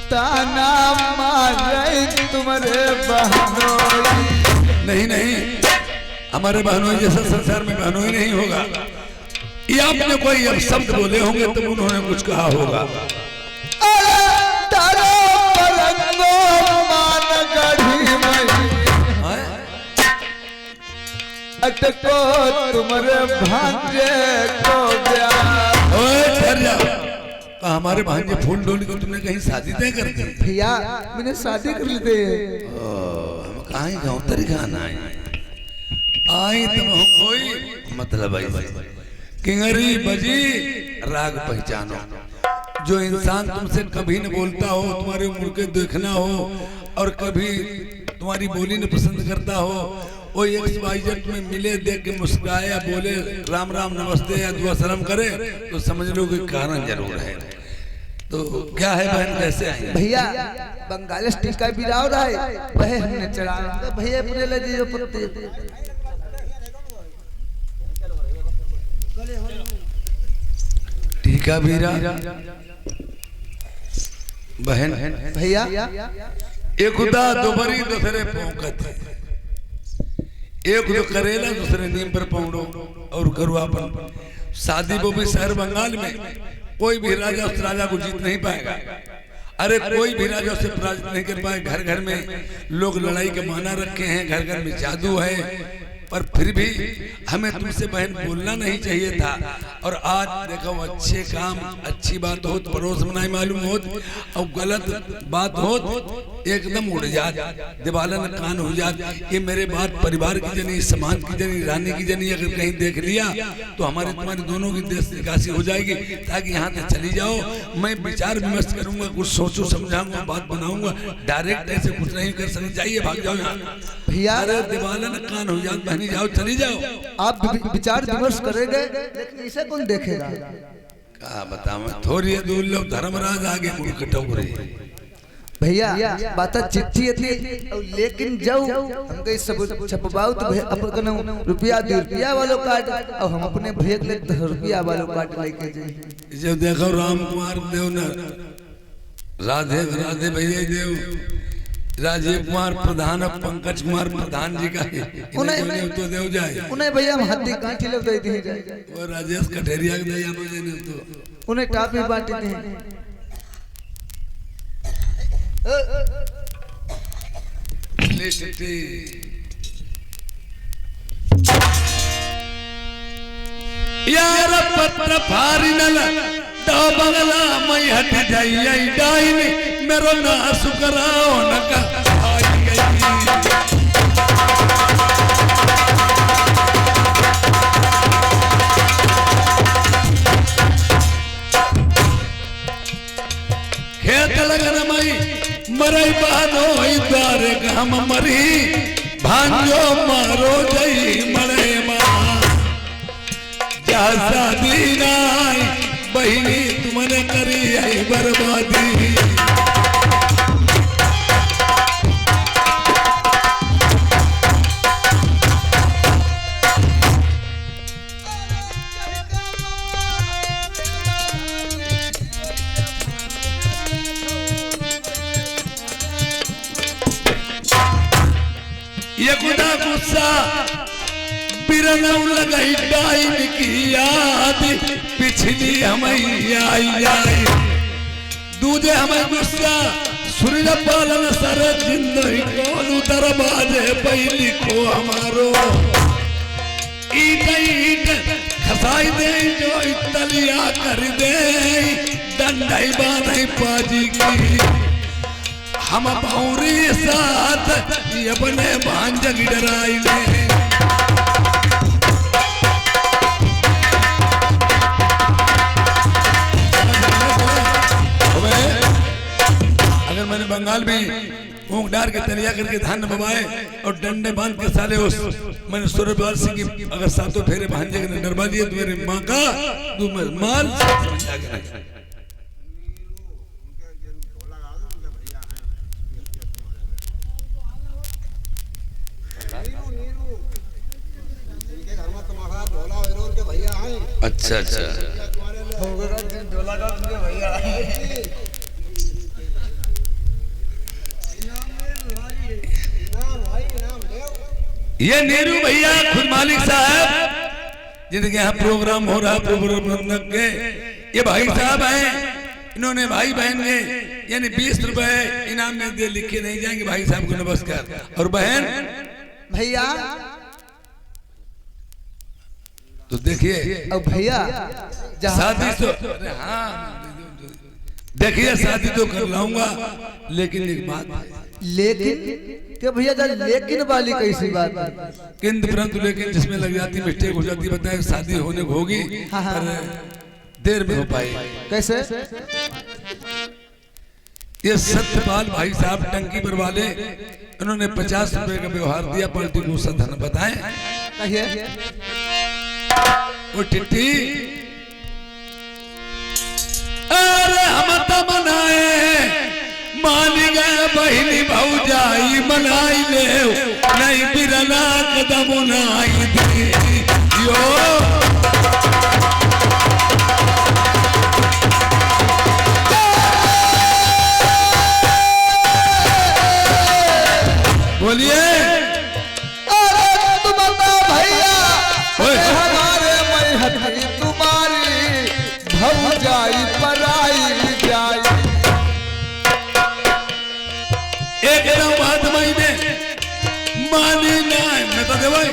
ताना मारे तुम्हारे बहनोई। नहीं, हमारे बहनोई जैसा संसार में बहनोई नहीं होगा। ये आपने कोई अब शब्द बोले होंगे तब उन्होंने कुछ कहा होगा। अटको तुम्हारे भांजे को ठहर जाओ। हमारे भांजे फूल डोली को तुमने कहीं शादी तय कर दी? भैया मैंने शादी कर ली थी। हम कहीं गाँव तरी खाना आई तुम कोई मतलब किंगरी बजी राग पहचानो। जो इंसान तुमसे कभी न बोलता हो, तुम्हारे मुड़ के देखना हो और कभी तुम्हारी बोली न पसंद करता हो, वो XYZ में मिले, देख के मुस्कुराए या बोले राम राम नमस्ते या दुआ सलाम करे तो समझ लो कि कारण जरूर है। तो क्या है बहन, कैसे आई? भैया बंगालिश टीका भी राव रहा है, वह हमने चढ़ा भैया अपने लगे जो पत्ते टीका बीरा बहन भैया एक खुदा दोबरी दूसरे पौंकत, एक जो करेला दूसरे नीम पर पौड़ो और करुआपन। शादी वो भी शहर बंगाल में कोई भी राजा उस राजा को जीत नहीं पाएगा। अरे कोई भी राजा उसे पराजित नहीं कर पाए। घर घर में लोग लड़ाई के माना रखे हैं, घर घर में जादू है, पर फिर भी हमें तुमसे बहन बोलना नहीं चाहिए था। और आज देखो अच्छे काम अच्छी बात हो पड़ोस में नहीं मालूम हो, और गलत बात हो एकदम उड़ जात, दिवालन कान हो जात। ये मेरे बात परिवार की जनी, समाज की जनी, रानी की जनी अगर कहीं देख लिया तो हमारे तुम्हारे दोनों की देश निकासी हो जाएगी। ताकि यहाँ से चली जाओ, मैं विचार विमर्श करूंगा, कुछ सोचू समझाऊंगा, बात बनाऊंगा। डायरेक्ट ऐसे कुछ नहीं कर सकते, जाइए भाग जाओ यहाँ भैया। अरे दिवालन कान हो जात, बहनी जाओ, चली जाओ। आप विचार विमर्श करेंगे लेकिन इसे कौन देखेगा? क्या बताऊं, थोड़ी दूर लोग धर्मराज आगे मुड़ कटोरे। भैया बात चिट्ठी थी, लेकिन जाऊ हम कहीं सब छपवाऊ तो अपन रुपया 2 रुपया वालों काट, और हम अपने भैया के 10 रुपया वालों काट लेके जाए। जब देखो राम कुमार देव न राधे राधे भैया देव, राजीव कुमार प्रधान, पंकज कुमार प्रधान जी का उन्हें तो देव जाए। उन्हें भैया हम हत्ती कांठी लग दे दी जाए, और राजेश कठेरिया के दया में देने तो उन्हें टापी बांटे थे। यार पत्र फारिनल तो बगला मैं हट जाई डाइन मेरो ना सुकराओ न का आई गई। खेत लगन मई मरई बहनो द्वारे हम मरी भांजो मारो जई मरे मां शादी नाई बहिनी तुमने करी आई बर्बादी। ये खुदा गुस्सा बिरनौ लगाई डाइन की याद पिछली हमें आई दूजे हमें गुस्सा सूर्य पालन सर जिंदगी कौन दरवाजे पे लिखो हमारो ईट ईट खसाई दे जो इतलिया कर दे डंडाई बांधई पाजी की हम भौरी साथ ये बने भांजग डराई ले अगर मैंने बंगाल में ऊँग डार के तलिया करके धान बबाए और डंडे बांध के साले उस मैंने सूर्यपाल सिंह की अगर सातों फेरे भांजे के डरवा दिए तो मेरे माँ का तू माल अच्छा अच्छा ये नीरू भैया खुद मालिक साहब जिनके यहाँ प्रोग्राम हो रहा प्रोग्राम के ये भाई साहब हैं इन्होंने भाई बहन के यानी 20 रुपए इनाम में दे लिखे नहीं जाएंगे भाई साहब को नमस्कार और बहन भैया तो देखिए अब भैया शादी तो हाँ देखिए शादी तो कर लाऊंगा लेकिन एक बात लेकिन क्या भैया लेकिन वाली कैसी बात है? किंतु परंतु लेकिन जिसमें लग जाती मिस्टेक हो जाती बताए शादी होने को होगी पर देर में हो पाएगी कैसे? ये सत्यपाल भाई साहब टंकी पर वाले उन्होंने 50 रुपए का व्यवहार दिया पलटी को संधन बताएं कहिए वो टिट्टी अरे हम तो मनाए मान गए बहनी भौजाई मनाई ले नहीं बिरना कदम नाई दी यो बोलिए अरे तुम भैया हमारे मैहरी तुम्हारी भौजाई पराई जाई एकदम बात महीने मानी ना मैं तो देवाई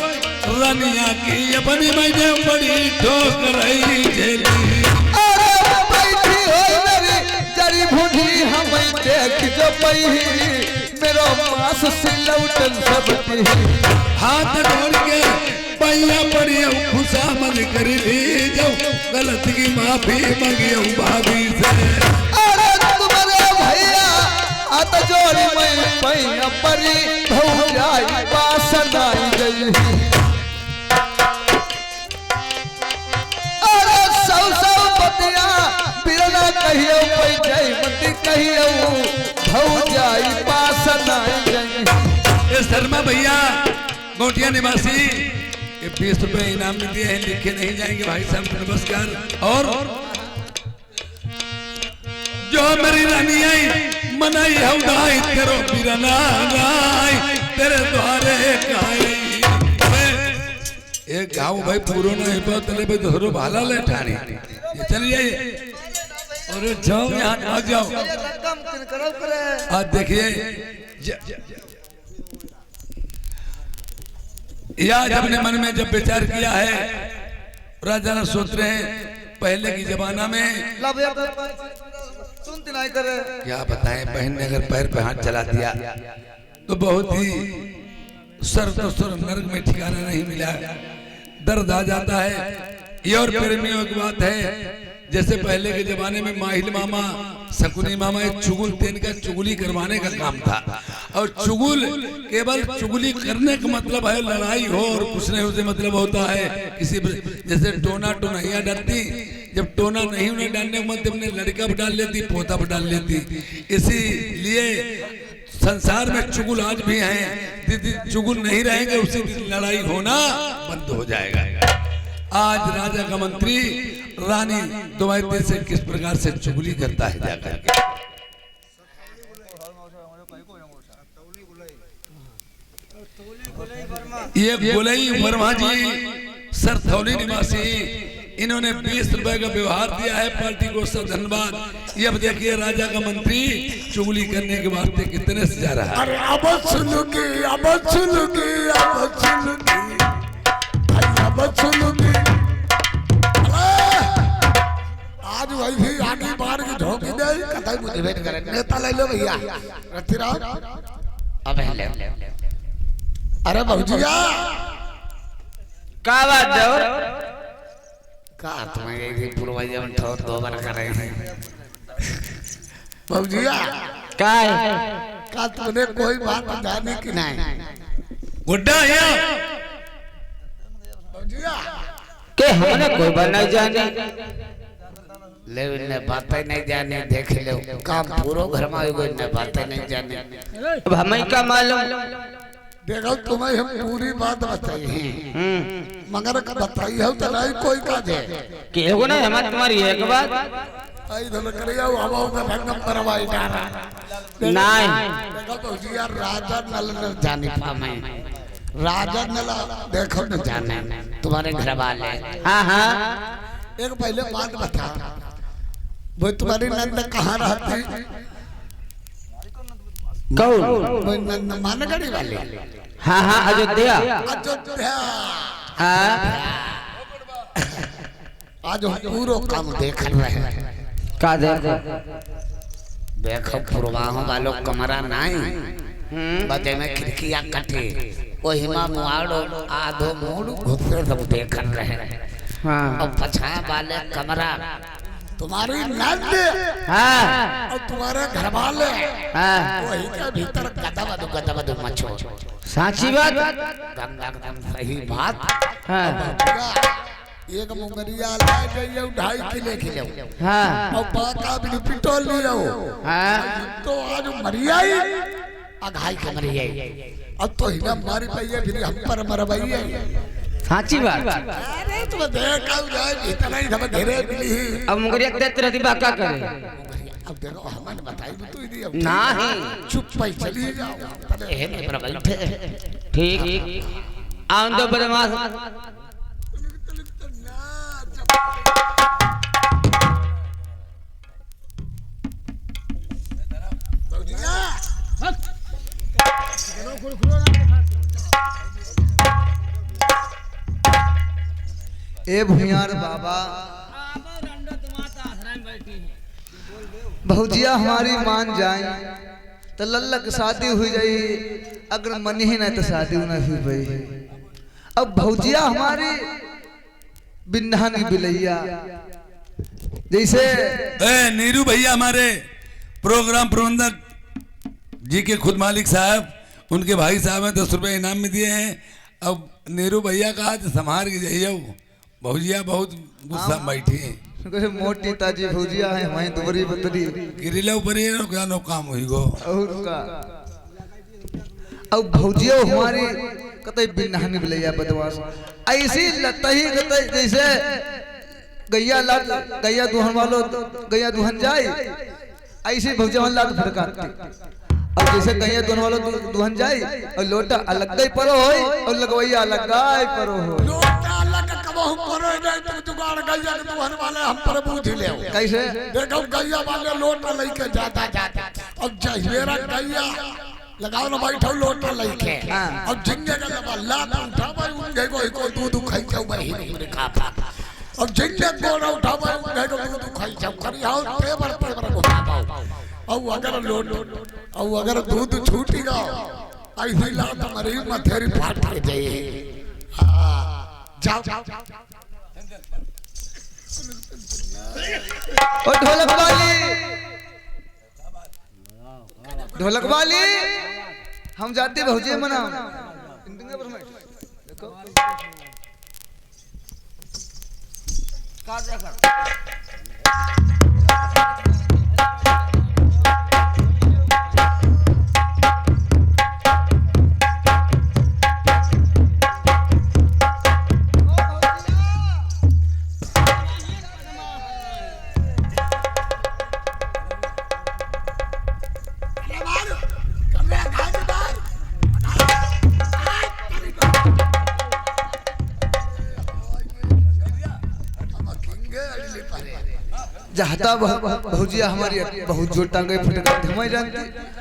रानिया की अपनी महीने बड़ी ठोकराई झेली अरे बैठी हो मेरी जड़ी भूठी हमें देख जो पई मेरो मास सिलौटन सबती हाथ जोड़ के पैया पड़ी खुशा मन कर ली जाओ गलत की माफी मांगी भाभी से अरे तुम्हारे भैया हाथ जोड़ी मैं पैया परी भौजाई बासन आई गई अरे सौ बतिया बिरना कहियो पैजाई मती कहियो भौजाई बासन आई गई ये शर्मा भैया गोटिया निवासी ये 20 रुपए इनाम में दिए हैं लिखे नहीं जाएंगे भाई साहब को नमस्कार और जो मेरी रानी आई मनाई है उदाई तेरो बिरना राई तेरे द्वारे काई एक गाँव भाई पूरो नहीं पाओ तले भाई दोहरो भाला ले ठानी ये चलिए और जाओ यहाँ आ जाओ आज देखिए या अपने मन में जब विचार किया है राजा ने सोच रहे हैं पहले की जमाना में सुनती नहीं करे क्या बताएं बहन ने अगर पैर पे हाथ चला दिया तो बहुत ही सर तो सर नरक में ठिकाना नहीं मिला दर्द आ जाता है ये और प्रेमियों की बात है जैसे पहले के जमाने में माहिल मामा शकुनी मामा एक चुगुल तेन का चुगली करवाने का काम था और चुगुल केवल चुगली करने का मतलब है लड़ाई हो और कुछ नहीं उसे मतलब होता है किसी जैसे टोना टोनैया डालती जब टोना नहीं उन्हें डालने का मतलब अपने लड़का पर डाल लेती पोता पर डाल लेती इसीलिए संसार में चुगुल आज भी हैं चुगुल नहीं रहेंगे उसी लड़ाई होना बंद हो जाएगा आज राजा का मंत्री रानी दुबई से किस प्रकार से चुगली करता है जाकर के ये गोलई वर्मा जी सरथौली निवासी इन्होंने 20 रुपए का व्यवहार दिया है, पार्टी को सब धन्यवाद। ये अब देखिए राजा का मंत्री चुगली करने के वास्ते कितने से जा रहा है। अरे अब सुनोगे, अब सुनोगे, अब सुनोगे, अब सुनोगे। आज वही आगे बार की धोखी दे कतई मुझे भेंट करे। नेता ले लो भैया रतिराम। अब ले अरे भौजिया का बात है का तुम्हें पूर्वज में ठोर 2 बार करे भौजिया का है का तूने कोई बात जानी कि नहीं? गुड्डा यहाँ भौजिया के हमने कोई बात नहीं जानी। ले इन्ने बातें नहीं जाने, देख लो काम पूरा घर में आएगा, इन्ने बातें नहीं जाने। अब हमें क्या मालूम। देखो तुम्हें हम पूरी बात बताई है मगर बताई है तो नहीं कोई काज है कि एगो नहीं हमारी तुम्हारी एक बात आई धल करिया हवा का रंगम परवाई डारा नहीं। देखो भौजिया राजा नल न जाने पामे राजा नल देखो न जाने तुम्हारे घर वाले। हाँ हाँ एक पहले बात बता, वो तुम्हारी नंद कहाँ रहती? कौन? वो नंद मानगढ़ी वाले। हाँ हाँ अयोध्या। अयोध्या। हाँ आज हम पूरा काम देख रहे हैं। का देखो देखो पूर्वाहों वालों कमरा नहीं, बजे में खिड़कियां कटे, वही में मुआड़ो आधो मूड घुसे सब देख रहे हैं। हाँ और पछा वाले कमरा तुम्हारी नंद हाँ और तुम्हारे घर वाले हाँ वही के भीतर गदा बदू मचो। साची बात। गंगा एकदम सही बात। हाँ एक मुंगरिया ला गई 2.5 किलो हाँ और बाका भी पिटोल लियो। हाँ तो आज मरियाई अघाई कमरी है। अब तो हिना मारी पई फिर हम पर मरवाई है। साची बात। अरे तुम देख आउ जाए इतना ही सब घेरे मिली। अब मुगरिया देते रहती बाका करे। अब देखो हमने बताई भी तो इदी अब नहीं चुप पे चली जाओ तने हे में पर बैठे ठीक आउं दो बदमाश। ए भुयार बाबा भौजिया हमारी मान जाए तो लल्ला की शादी हुई जाई, अगर मन ही नहीं तो शादी नहीं हुई भाई। अब भौजिया हमारी बिन्हान की बिलैया जैसे नीरू भैया हमारे प्रोग्राम प्रबंधक जी के खुद मालिक साहब, उनके भाई साहब हैं 10 रुपए इनाम में दिए हैं। अब नीरू भैया कहा संभाल के जाइए, भौजिया बहुत गुस्सा में बैठी है। कैसे मोटी ताजी भौजिया है वहीं दुबरी बतरी गिरिला ऊपर ही क्या नो काम हुई गो और का। अब भौजिया हमारी कतई बिन्हान की बिलैया बदमाश ऐसी लतही कतई जैसे गैया दुहन वालों गैया दुहन जाए ऐसी भौजिया लात फड़काती। अब जैसे गैया दुहन वालों दुहन जाए और लोटा अलग गई परो होई और लगवैया अलग गाय परो हो। लोटा अलग कबहू परो नहीं तुम जुगाड़ गैया के दुहन वाले हम पर बूझ ले। कैसे देखो गैया वाले लोटा लेके जाता अब जहिरा गैया लगाओ ना बैठो लोटा लेके अब झिंगे का लबा लात उठा भाई उनके को दूध खाई जाओ भाई मेरे काफा अब झिंगे को उठा भाई उनके को दूध खाई जाओ करी आओ पेपर को पाओ। अब अगर लोट अब अगर दूध छूटी गया ऐसी लात मरी मथेरी फाट के जाइए। जाओ ओ ढोलक वाली हम जाते भौजी मना देखो जाता भौजिया हमारी बहुत जोर टांगे फटका धमाई जानती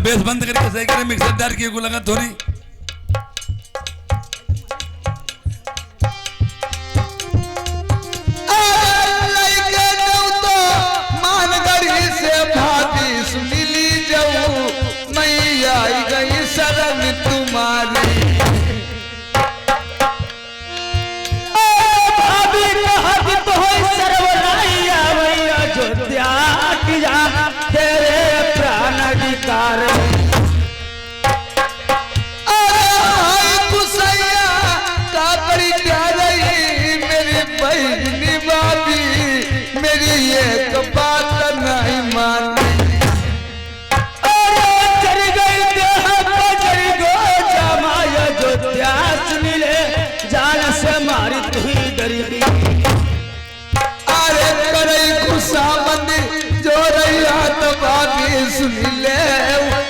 बेस बंद करके सही करे मिक्सर दार की को लगा थोड़ी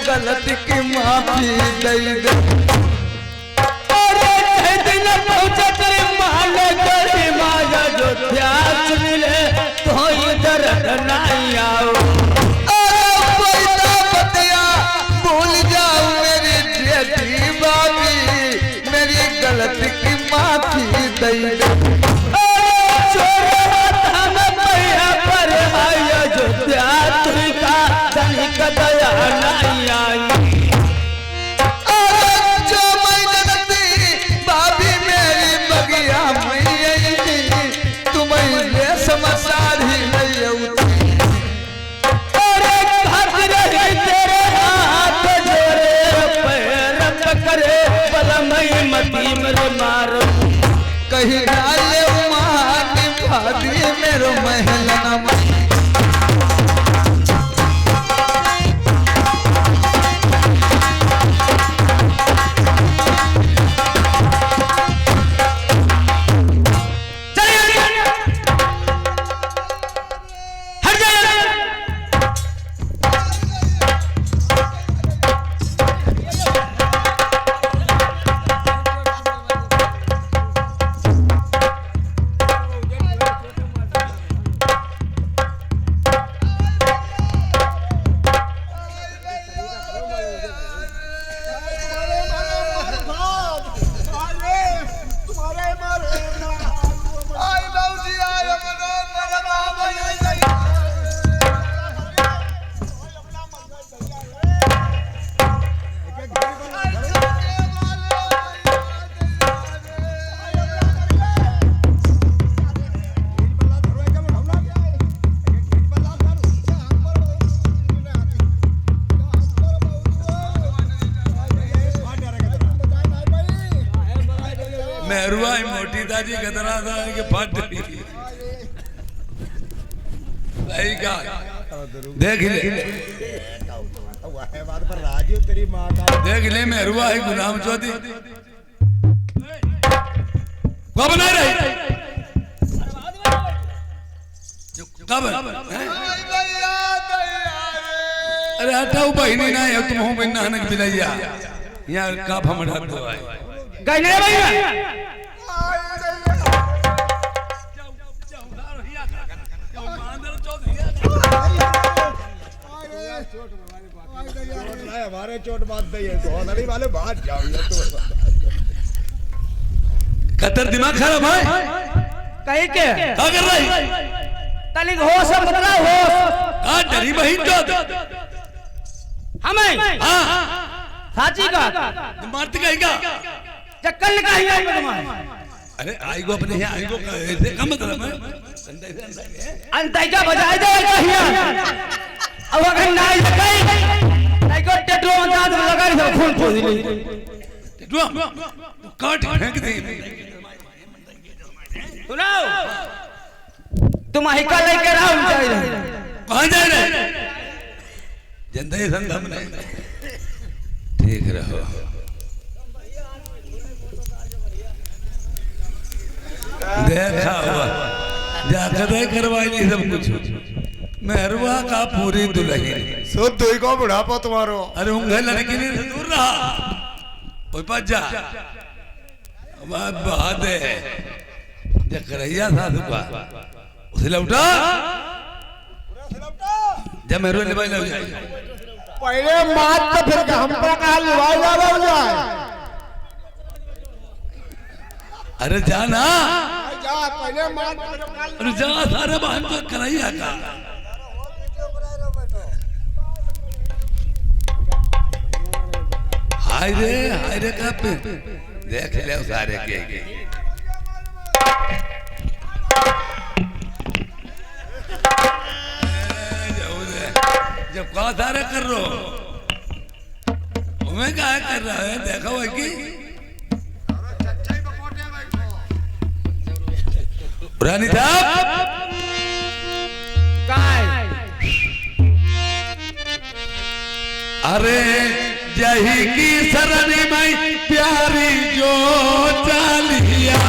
गलती की माफी दे दे और दिन पहुंचा तेरे माल गरी माया जो प्यास मिले तो इधर नहीं आओ कोई ना बतिया भूल जाओ मेरी जेठी बाबी मेरी गलती की माफी दे दे दया नहीं आई जो मैं भाभी मेरी बगिया तुम्हें समझदार ही नहीं तेरे हाथ जोड़े पैर पकड़े बलमई मती मेरे मारो कहीं डाले मानी भाभी मेरो महल न मेहरुआ मोटी दादी गदरा था के फट सही का देख ले देख ले मेहरुआ है गुलाम चौधरी कब नहीं रही कब अरे हटाओ बहिनी ना है तुम हो बिना नक बिलैया यार का भमड़ हटो है गने भैया हमारे चोट बात नहीं है धोधड़ी वाले बात जाओ कतर दिमाग खराब है कहीं के क्या कर रही तनिक होश बदला होश आ डरी बहिन चोद हमें हां साची का मारती कहेगा चक्कर निकालिए अरे आई गो अपने यहाँ आई गो ऐसे का मतलब है अंतै का बजाय दे कहिया अब अगर नाई कहीं नहीं को टेटो अंदाज लगा के खून पोछ ली ड्रम काट फेंक दे सुनाओ तुम हिका लेके राम जाई रहे कहां जा रहे जनता संगम ने ठीक रहो देखा हुआ जाकर करवाई नहीं सब कुछ मेहरुआ का पूरी दुल्हन शुद्ध हुई को बुढ़ापा तुम्हारो अरे उंगल लड़की ने दूर रहा ओए पज्जा बात है जकरैया साधु का उसे लौटा जब मेहरुआ निभाई लग जाए पहले मात तो फिर हम पर कहा लुवाई जाए अरे जाना जा पहले मात अरे जा सारे बहन को करैया का हाय रे का पे देख ले सारे के जब कहा सारे कर रो मैं क्या कर रहा है देखा हुआ कि रानी साहब अरे जही की सरनी में प्यारी जो चालिया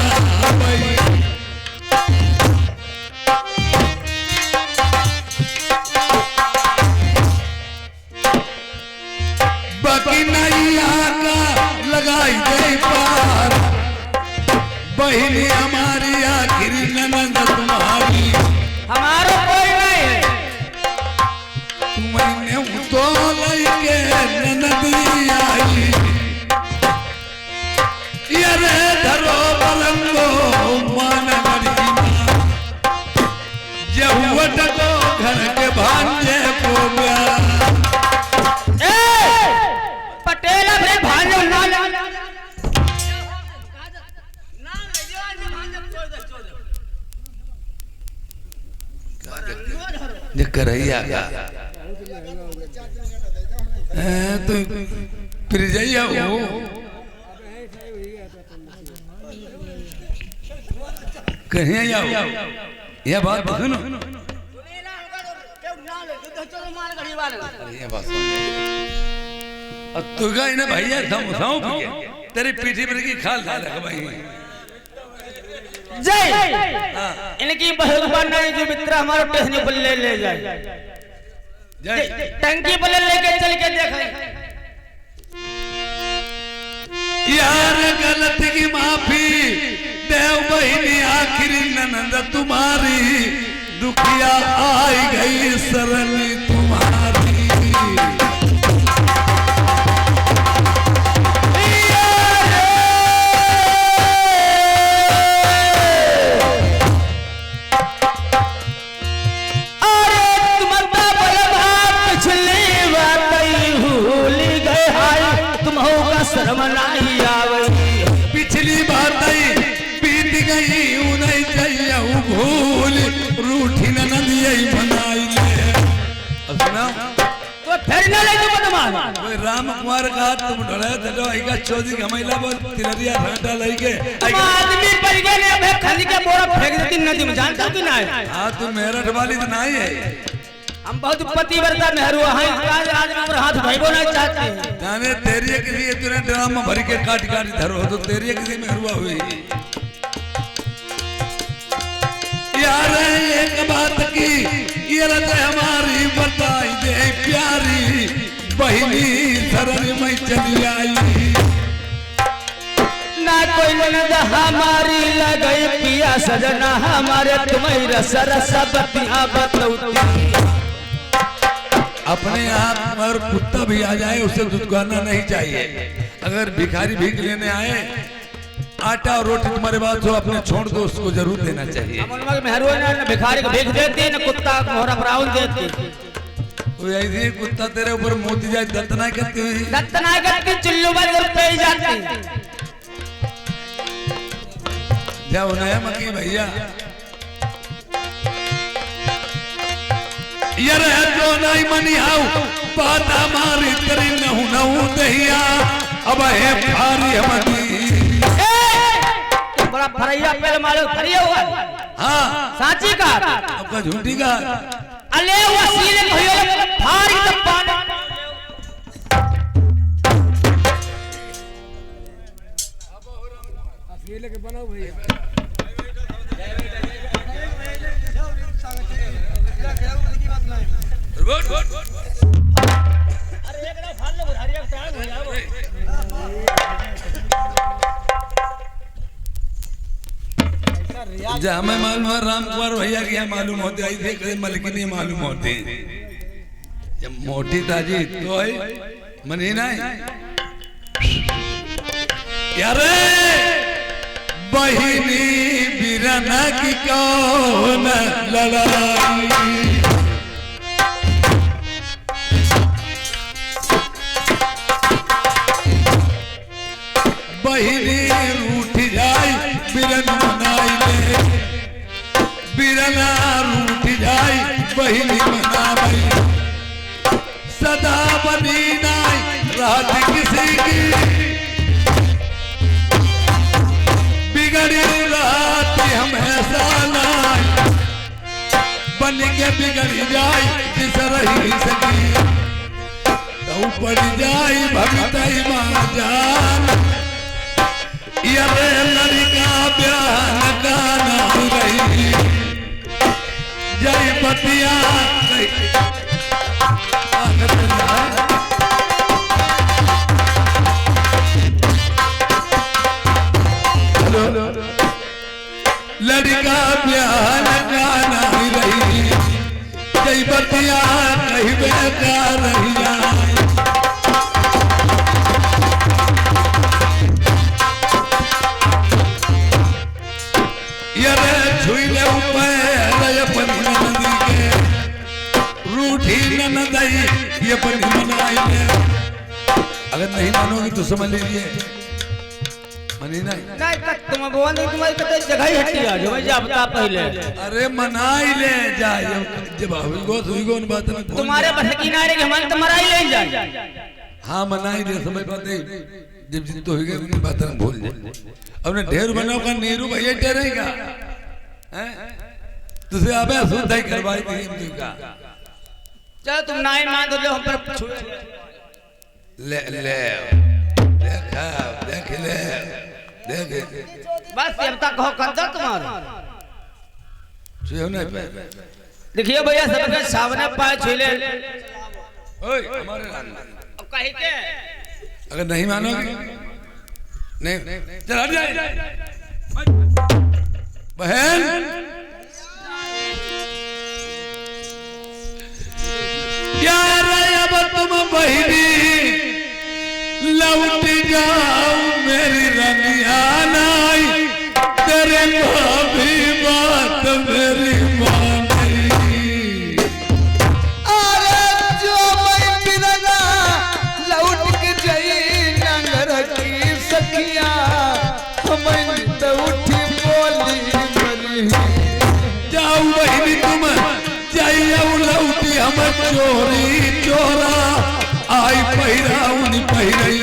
बाकी नैया का लगाई दे पार बहिनी हमारी आखिरी ननद तुम्हारी हमारो कोई नहीं है मैंने तो लइके ननदी आई यारे धरो बलंगो मान मरी जहुवट को घर के भांजे को प्यार पटेल अपने भांजो ना करैया का तो फिर जाइए हो कहीं आओ यह बात सुनो ये बात सुन और तू गई ना भैया समझाऊं तेरी पीठी पर की खाल डाल भाई जय इनकी भगवान ने जो मित्र हमारे स्टेशन पर ले जाए टंकी पर लेके चल के देखा यार गलती की माफी देव बहिनी आखिरी ननद तुम्हारी दुखिया आई गई शरण तुम्हारी शर्म नहीं आवई पिछली बात बीत गई उन्हें चाहिए भूल रूठी ननद यही बनाई ले सुना तो फिर ना ले तू बदमाश कोई राम कुमार का तुम ढोले तो आएगा चौधरी हमैला बोल तिलरिया घाटा लेके तुम आदमी पड़ गए ने अबे खाली के बोरा फेंक देती नदी में जानता कि ना हां तू मेरठ वाली तो नहीं है हम बहुत पतिव्रता मेहरू हैं आज आदमी पर हाथ भाईबो नहीं चाहते जाने तेरी किसी तूने ड्राम में भर के काट काट धरो तो तेरी किसी में हरुआ हुई यार एक बात की ये रत हमारी बताई दे प्यारी बहिनी शरण में चली आई ना कोई ननद हमारी लगई पिया सजना हमारे तुम्हारी सरस बतिया बतौती अपने आप और कुत्ता भी आ जाए उसे दुकाना नहीं चाहिए अगर भिखारी भीख लेने आए आटा और रोटी तुम्हारे पास हो अपने छोड़ दो उसको जरूर देना चाहिए मेहरू ने भिखारी को भीख देती न कुत्ता को मोहरा ब्राउन देती तो ऐसे कुत्ता तेरे ऊपर मोती जाए दत्तना करती हुई दत्तना करती चुल्लू बंद पे जाती जाओ नया मकी भैया यार जो नहीं मनी आओ बात हमारी तेरी नहु दहिया अब है भारी हमनी बड़ा फरैया पेल मारो फरिया हुआ हां साची का आपका झूठी का अले वसीले भयो भारी तो पानी अकेले के बनाओ भैया जहाँ हमें मालूम है राम कुमार भैया की यहाँ मालूम होते आई थे कभी मलकिनी मालूम होते जब मोटी ताजी तो है मनी नहीं यार बहिनी बिरना की कौन लड़ाई बहिनी रूठ जाए बिरन मनाई ले बिरना रूठ जाए बहिनी मनाई सदा बनी नाई रात किसी की बिगड़ी रात हमेशा नाई बन के बिगड़ी जाए जिस रही सकी तो पड़ जाए भगतई मां जान यारे लड़का ब्याह गाना रही जय बतिया लड़का ब्याह गाना रही जय बतिया कही बेकार रही ये अगर नहीं मानोगी तो समझ लीजिए मनी नहीं तुम भगवान तुम्हारी कते जगह ही हटी आ जो जा बता पहले अरे मनाई ले जाए जब हुई गो बात तुम्हारे बस की ना रे हम तो मराई ले जाए हाँ मनाई ले समझ पाते जब जित हो गए उनकी बात भूल जाए अपने ढेर बनाओ का नीरू भैया डरेगा हैं तुझे अबे सुन दई करवाई थी का चल तुम ना ही मान दो हम पर ले ले देखा देख ले देख बस देवता कहो कर दो तुम्हारा छुए नहीं पे देखिए भैया सबके सामने पाए छुले ओए हमारे अब कहीं के अगर नहीं मानोगे नहीं चल हट जाए बहन यार अब तुम बहिनी लौट जाओ मेरी रनिया नाई तेरे भाभी बात मेरी मानी अरे जो मैं बिरना लौट के जाई नंगर की सखिया मैं तो उठी बोली मरी जाओ बहिनी तुम जाइए लौटी हम चोरी चोरा आई पहिरा उन पहिरई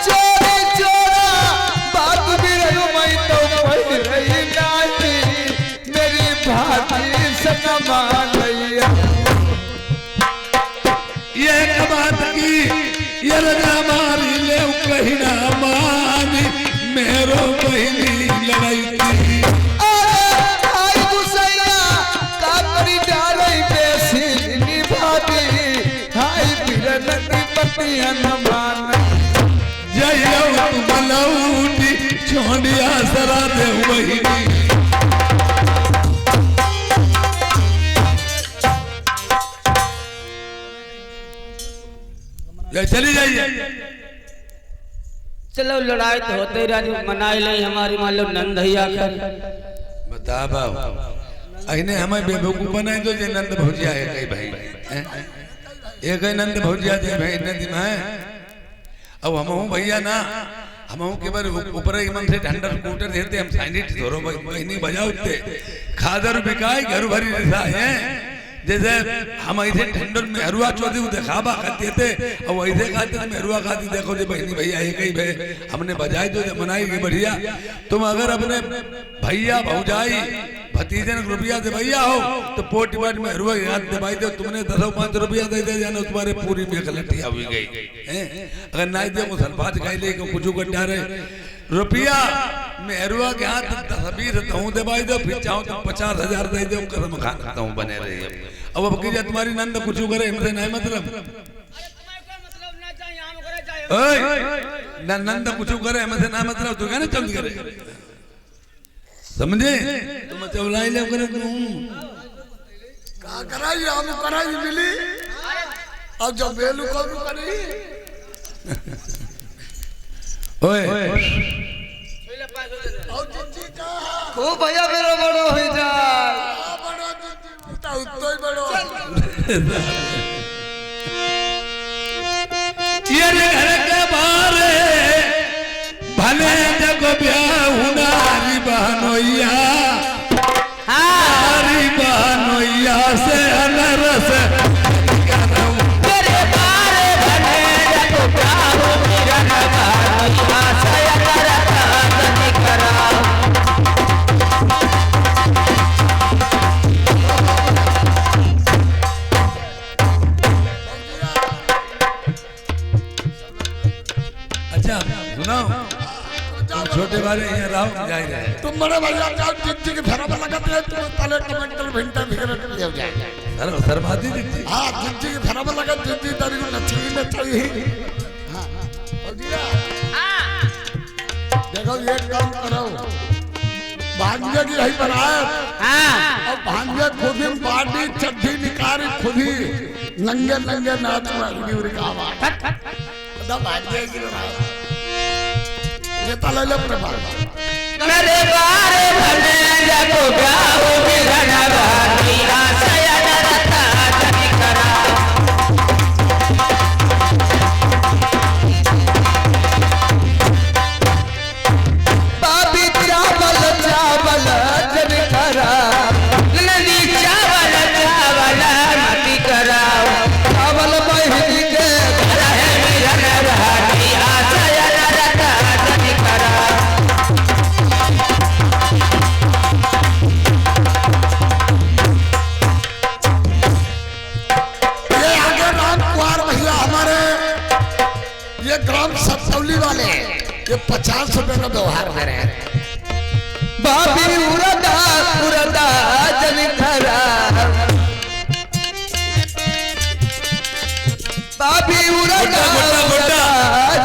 चोरी चोरा बात भी रही मैं तो पहिरई नाती मेरी भाती सनमा गैया। ये बात की ये रजा मारी ले कहीं ना मानी मेरो बहिनी लड़ाई थी। आई गुसैया का करी डाले बेसी निभाती हाय बिरन की पतिया न मान जय तुम लौटी छोड़िया सरा दे बहिनी चली जाइए। चलो लड़ाई तो होते ही राजी मनाई ले हमारी मान लो नंदैया कर बता बाबू अहिने हमें बेवकूफ बनाए जो जे नंद भौजिया है कई भाई एक है नंद भौजिया जे भाई नदी में अब हम हूं भैया ना हम हूं के बार ऊपर ही मन से ढंडर स्कूटर देते हम साइनिट धोरो बहिनी बजाउते खादर बिकाए घर भरी रसा है जैसे हम ऐसे ठंडर में हरुआ चौधरी दिखावा खाते थे और ऐसे खाते थे हरुआ खाती देखो जो बहनी भैया एक ही भाई हमने बजाई जो मनाई की बढ़िया। तुम अगर अपने भैया भौजाई भतीजे ने रुपया दे भैया हो तो पोटी बाट में हरुआ याद दबाई दे तुमने 10-5 रुपया दे दे जाना तुम्हारे पूरी में गलतियां हुई गई अगर ना दे मुसलमान खाई ले कुछ गड्ढा रहे रुपया मेहरुआ के हाथ 10-20 हूँ दबाई दो फिर चाहो तो 50,000 दे दो कसम खाता हूँ बने रही अब की तुम्हारी नंद कुछ करे हमसे नहीं मतलब नंद कुछ करे हमसे ना मतलब तू कहना चल करे समझे तुम चौलाई ले करे तू का कराई हम कराई मिली और जब बेलू को करी ओए और जिंजी का खूब भैया मेरा बड़ो हो जाए बड़ो जिंजी तो ही बड़ो ये घर के बाहर भले जग ब्याहुनारी बहनोइया हारी बहनोइया से अनरस तेरे बारे भले जग ब्याहु मिलन बहनोइया से अनरस कराओ। अच्छा सुनाओ तुम छोटे वाले यहाँ रहो जाए रहे तुम बड़े भैया का जिंजी के फेरा में लगाते हैं तुम तले टमाटर भिंटा भिगड़ ले जाए सरभाती दिखती हाँ जिंजी के फेरा में लगा जिंजी तारी को नचली हाँ देखो ये काम करो भांजे की यही बनाए और भांजे खुद ही पार्टी चड्ढी निकारी खुद ही नंगे नंगे नाच रही उरी का आवाज भांजे की बनाए ये ताले ले प्रभाव तेरे बारे भले जग ब्याहु मिलन बहनोइया से अनरस कराओ। बाबी चावल चावल जन करा नदी चावल चावल मती कराओ। चावल बहिनी के रहे मिलन बहनोइया से अनरस कराओ। ये आगे राम कुमार भैया हमारे ये ग्राम सतौली वाले ये 50 रुपए का व्यवहार दे रहे हैं बाबी उरदा उरदा जन करा बाबी उरदा गुड़बा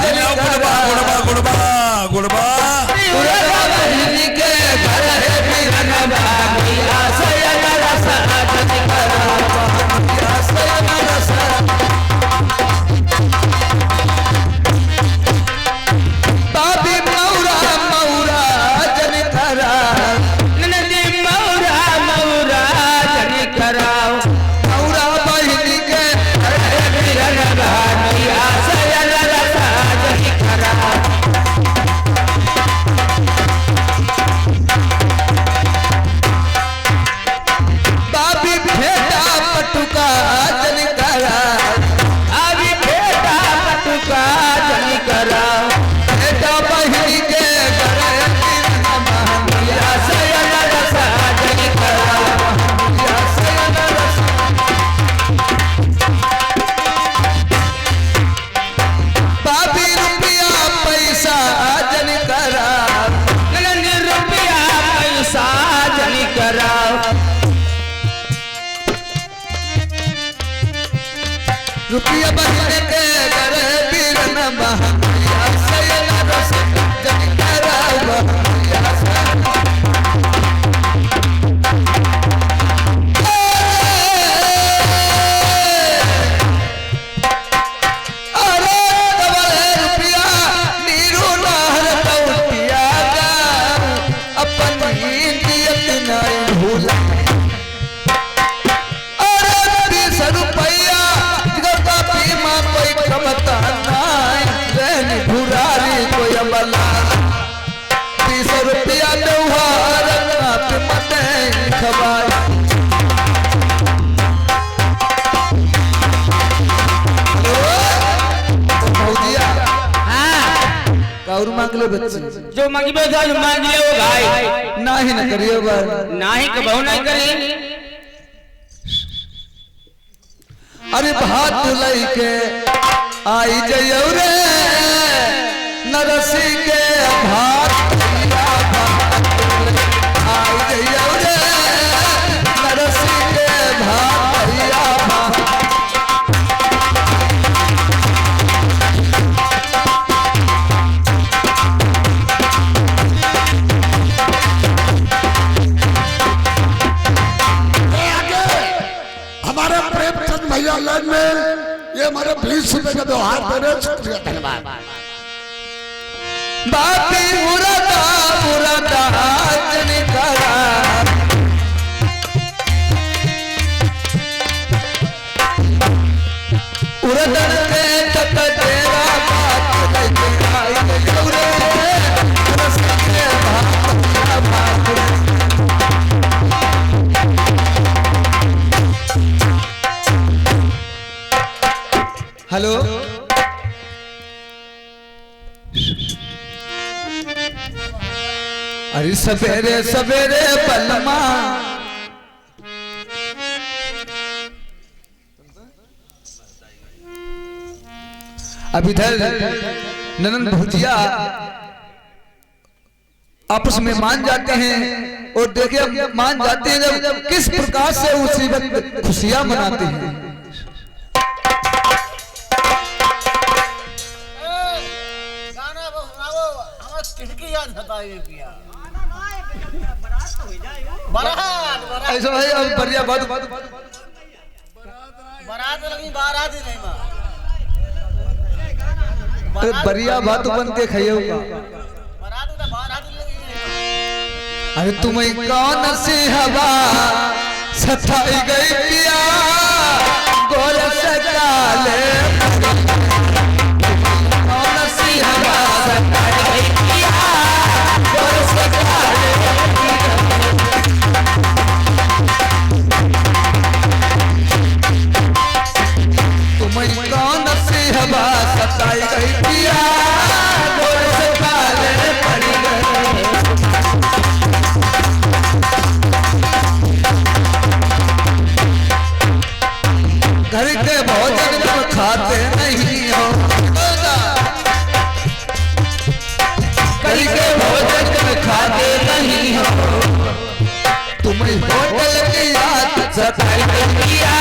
जन करा गुड़बा उरदा बहिनी के घर है मिलन बहनोइया से अनरस जन करा बहनोइया से अनरस बाबी मौरा मौरा जन करा नदी मौरा मौरा जन कराओ। मौरा बहिनी के रहे मिलन बहनोइया से रुपया बहिने के करे पीर न बहनिया सैला रस जन करा बहनिया अरे डबल रुपया नीरू नहर तौतिया का अपन नियत नहीं भूला रुपया बीमा कोई कमता नहीं भुरारी कोई अमला 20 रुपया लोहार मत खबर और मांग लो बच्चे जो मांगी बेटा जो मांग ले वो भाई ना ही न करियो बार ना ही कबहू नहीं करी अरे भात लई के आई जइयो रे नरसी के भात आई जइयो रे नरसी के भात हमारे प्रेमचंद भैया लाइन में ये हमारे 20 रुपए का व्यवहार दे रहे शुक्रिया धन्यवाद। बापी मुरादा जन करा उरदन में तक तेरा बात लेके आई गौरे रस के भात हेलो अरे सवेरे सवेरे बलमा अब इधर ननंद भुजिया आपस में मान जाते हैं और देखिए मान जाते हैं जब किस प्रकार से उसी वक्त खुशियां मनाते हैं। ऐसा भाई अब बढ़िया बात अरे बढ़िया बात बन के खाइयो अरे तुम्हें कौन सी हवा सताई गई पिया गोर से काले कौन सी हवा सताई गई पिया गोर से काले तुम्हें कौन सी हवा सताई गई पिया गोर से काले पड़ी गए घर के भोजन तुम खाते नहीं हो घर के भोजन तुम खाते नहीं हो तुम्हें होटल की याद सताई गई पिया